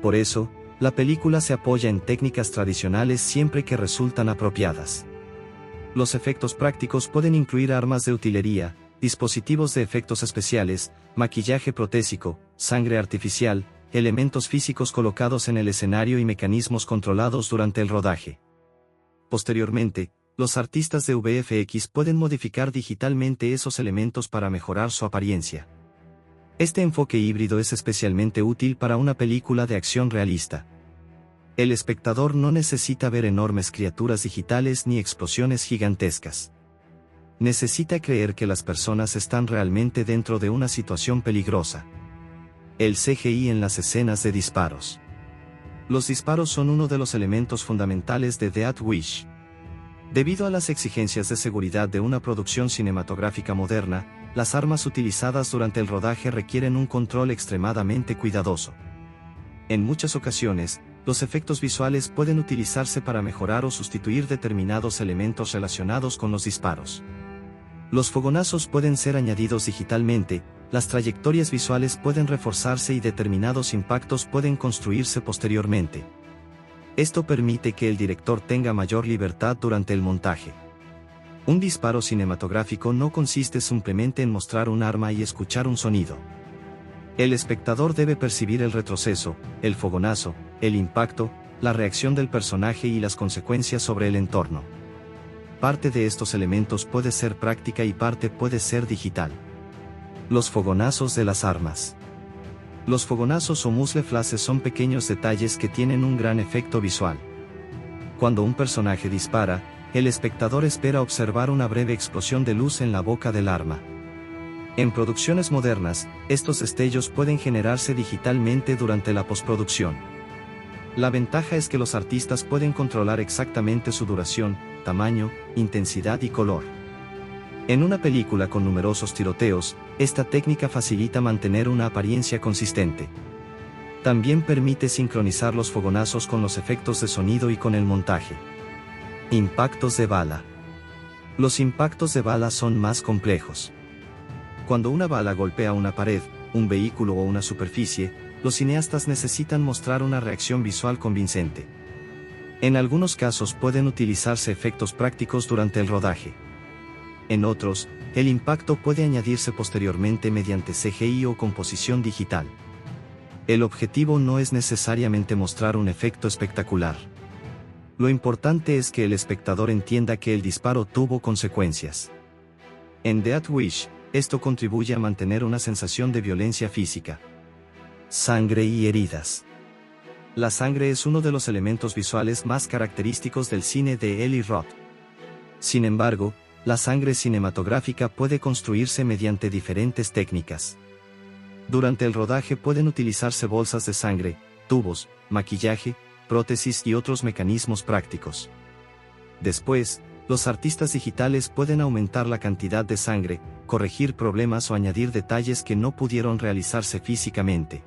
Por eso, la película se apoya en técnicas tradicionales siempre que resultan apropiadas. Los efectos prácticos pueden incluir armas de utilería, dispositivos de efectos especiales, maquillaje protésico, sangre artificial, elementos físicos colocados en el escenario y mecanismos controlados durante el rodaje. Posteriormente, los artistas de VFX pueden modificar digitalmente esos elementos para mejorar su apariencia. Este enfoque híbrido es especialmente útil para una película de acción realista. El espectador no necesita ver enormes criaturas digitales ni explosiones gigantescas. Necesita creer que las personas están realmente dentro de una situación peligrosa. El CGI en las escenas de disparos. Los disparos son uno de los elementos fundamentales de Death Wish. Debido a las exigencias de seguridad de una producción cinematográfica moderna, las armas utilizadas durante el rodaje requieren un control extremadamente cuidadoso. En muchas ocasiones, los efectos visuales pueden utilizarse para mejorar o sustituir determinados elementos relacionados con los disparos. Los fogonazos pueden ser añadidos digitalmente, las trayectorias visuales pueden reforzarse y determinados impactos pueden construirse posteriormente. Esto permite que el director tenga mayor libertad durante el montaje. Un disparo cinematográfico no consiste simplemente en mostrar un arma y escuchar un sonido. El espectador debe percibir el retroceso, el fogonazo, el impacto, la reacción del personaje y las consecuencias sobre el entorno. Parte de estos elementos puede ser práctica y parte puede ser digital. Los fogonazos de las armas. Los fogonazos o muzzle flashes son pequeños detalles que tienen un gran efecto visual. Cuando un personaje dispara, el espectador espera observar una breve explosión de luz en la boca del arma. En producciones modernas, estos destellos pueden generarse digitalmente durante la postproducción. La ventaja es que los artistas pueden controlar exactamente su duración, tamaño, intensidad y color. En una película con numerosos tiroteos, esta técnica facilita mantener una apariencia consistente. También permite sincronizar los fogonazos con los efectos de sonido y con el montaje. Impactos de bala. Los impactos de bala son más complejos. Cuando una bala golpea una pared, un vehículo o una superficie, los cineastas necesitan mostrar una reacción visual convincente. En algunos casos pueden utilizarse efectos prácticos durante el rodaje. En otros, el impacto puede añadirse posteriormente mediante CGI o composición digital. El objetivo no es necesariamente mostrar un efecto espectacular. Lo importante es que el espectador entienda que el disparo tuvo consecuencias. En Death Wish, esto contribuye a mantener una sensación de violencia física. Sangre y heridas. La sangre es uno de los elementos visuales más característicos del cine de Eli Roth. Sin embargo, la sangre cinematográfica puede construirse mediante diferentes técnicas. Durante el rodaje pueden utilizarse bolsas de sangre, tubos, maquillaje, prótesis y otros mecanismos prácticos. Después, los artistas digitales pueden aumentar la cantidad de sangre, corregir problemas o añadir detalles que no pudieron realizarse físicamente.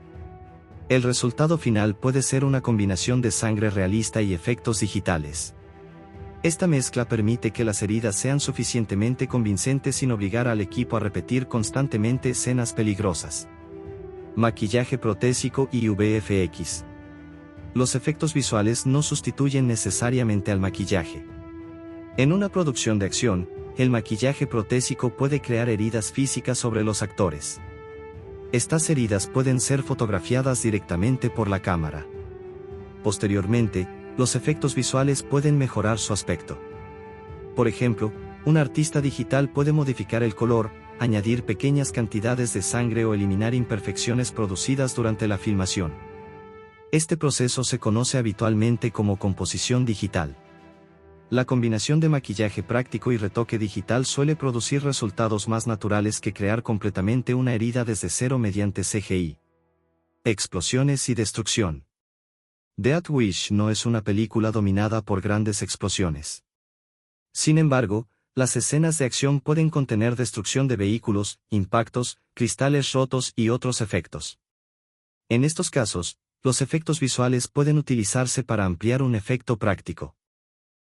El resultado final puede ser una combinación de sangre realista y efectos digitales. Esta mezcla permite que las heridas sean suficientemente convincentes sin obligar al equipo a repetir constantemente escenas peligrosas. Maquillaje protésico y VFX. Los efectos visuales no sustituyen necesariamente al maquillaje. En una producción de acción, el maquillaje protésico puede crear heridas físicas sobre los actores. Estas heridas pueden ser fotografiadas directamente por la cámara. Posteriormente, los efectos visuales pueden mejorar su aspecto. Por ejemplo, un artista digital puede modificar el color, añadir pequeñas cantidades de sangre o eliminar imperfecciones producidas durante la filmación. Este proceso se conoce habitualmente como composición digital. La combinación de maquillaje práctico y retoque digital suele producir resultados más naturales que crear completamente una herida desde cero mediante CGI. Explosiones y destrucción. Death Wish no es una película dominada por grandes explosiones. Sin embargo, las escenas de acción pueden contener destrucción de vehículos, impactos, cristales rotos y otros efectos. En estos casos, los efectos visuales pueden utilizarse para ampliar un efecto práctico.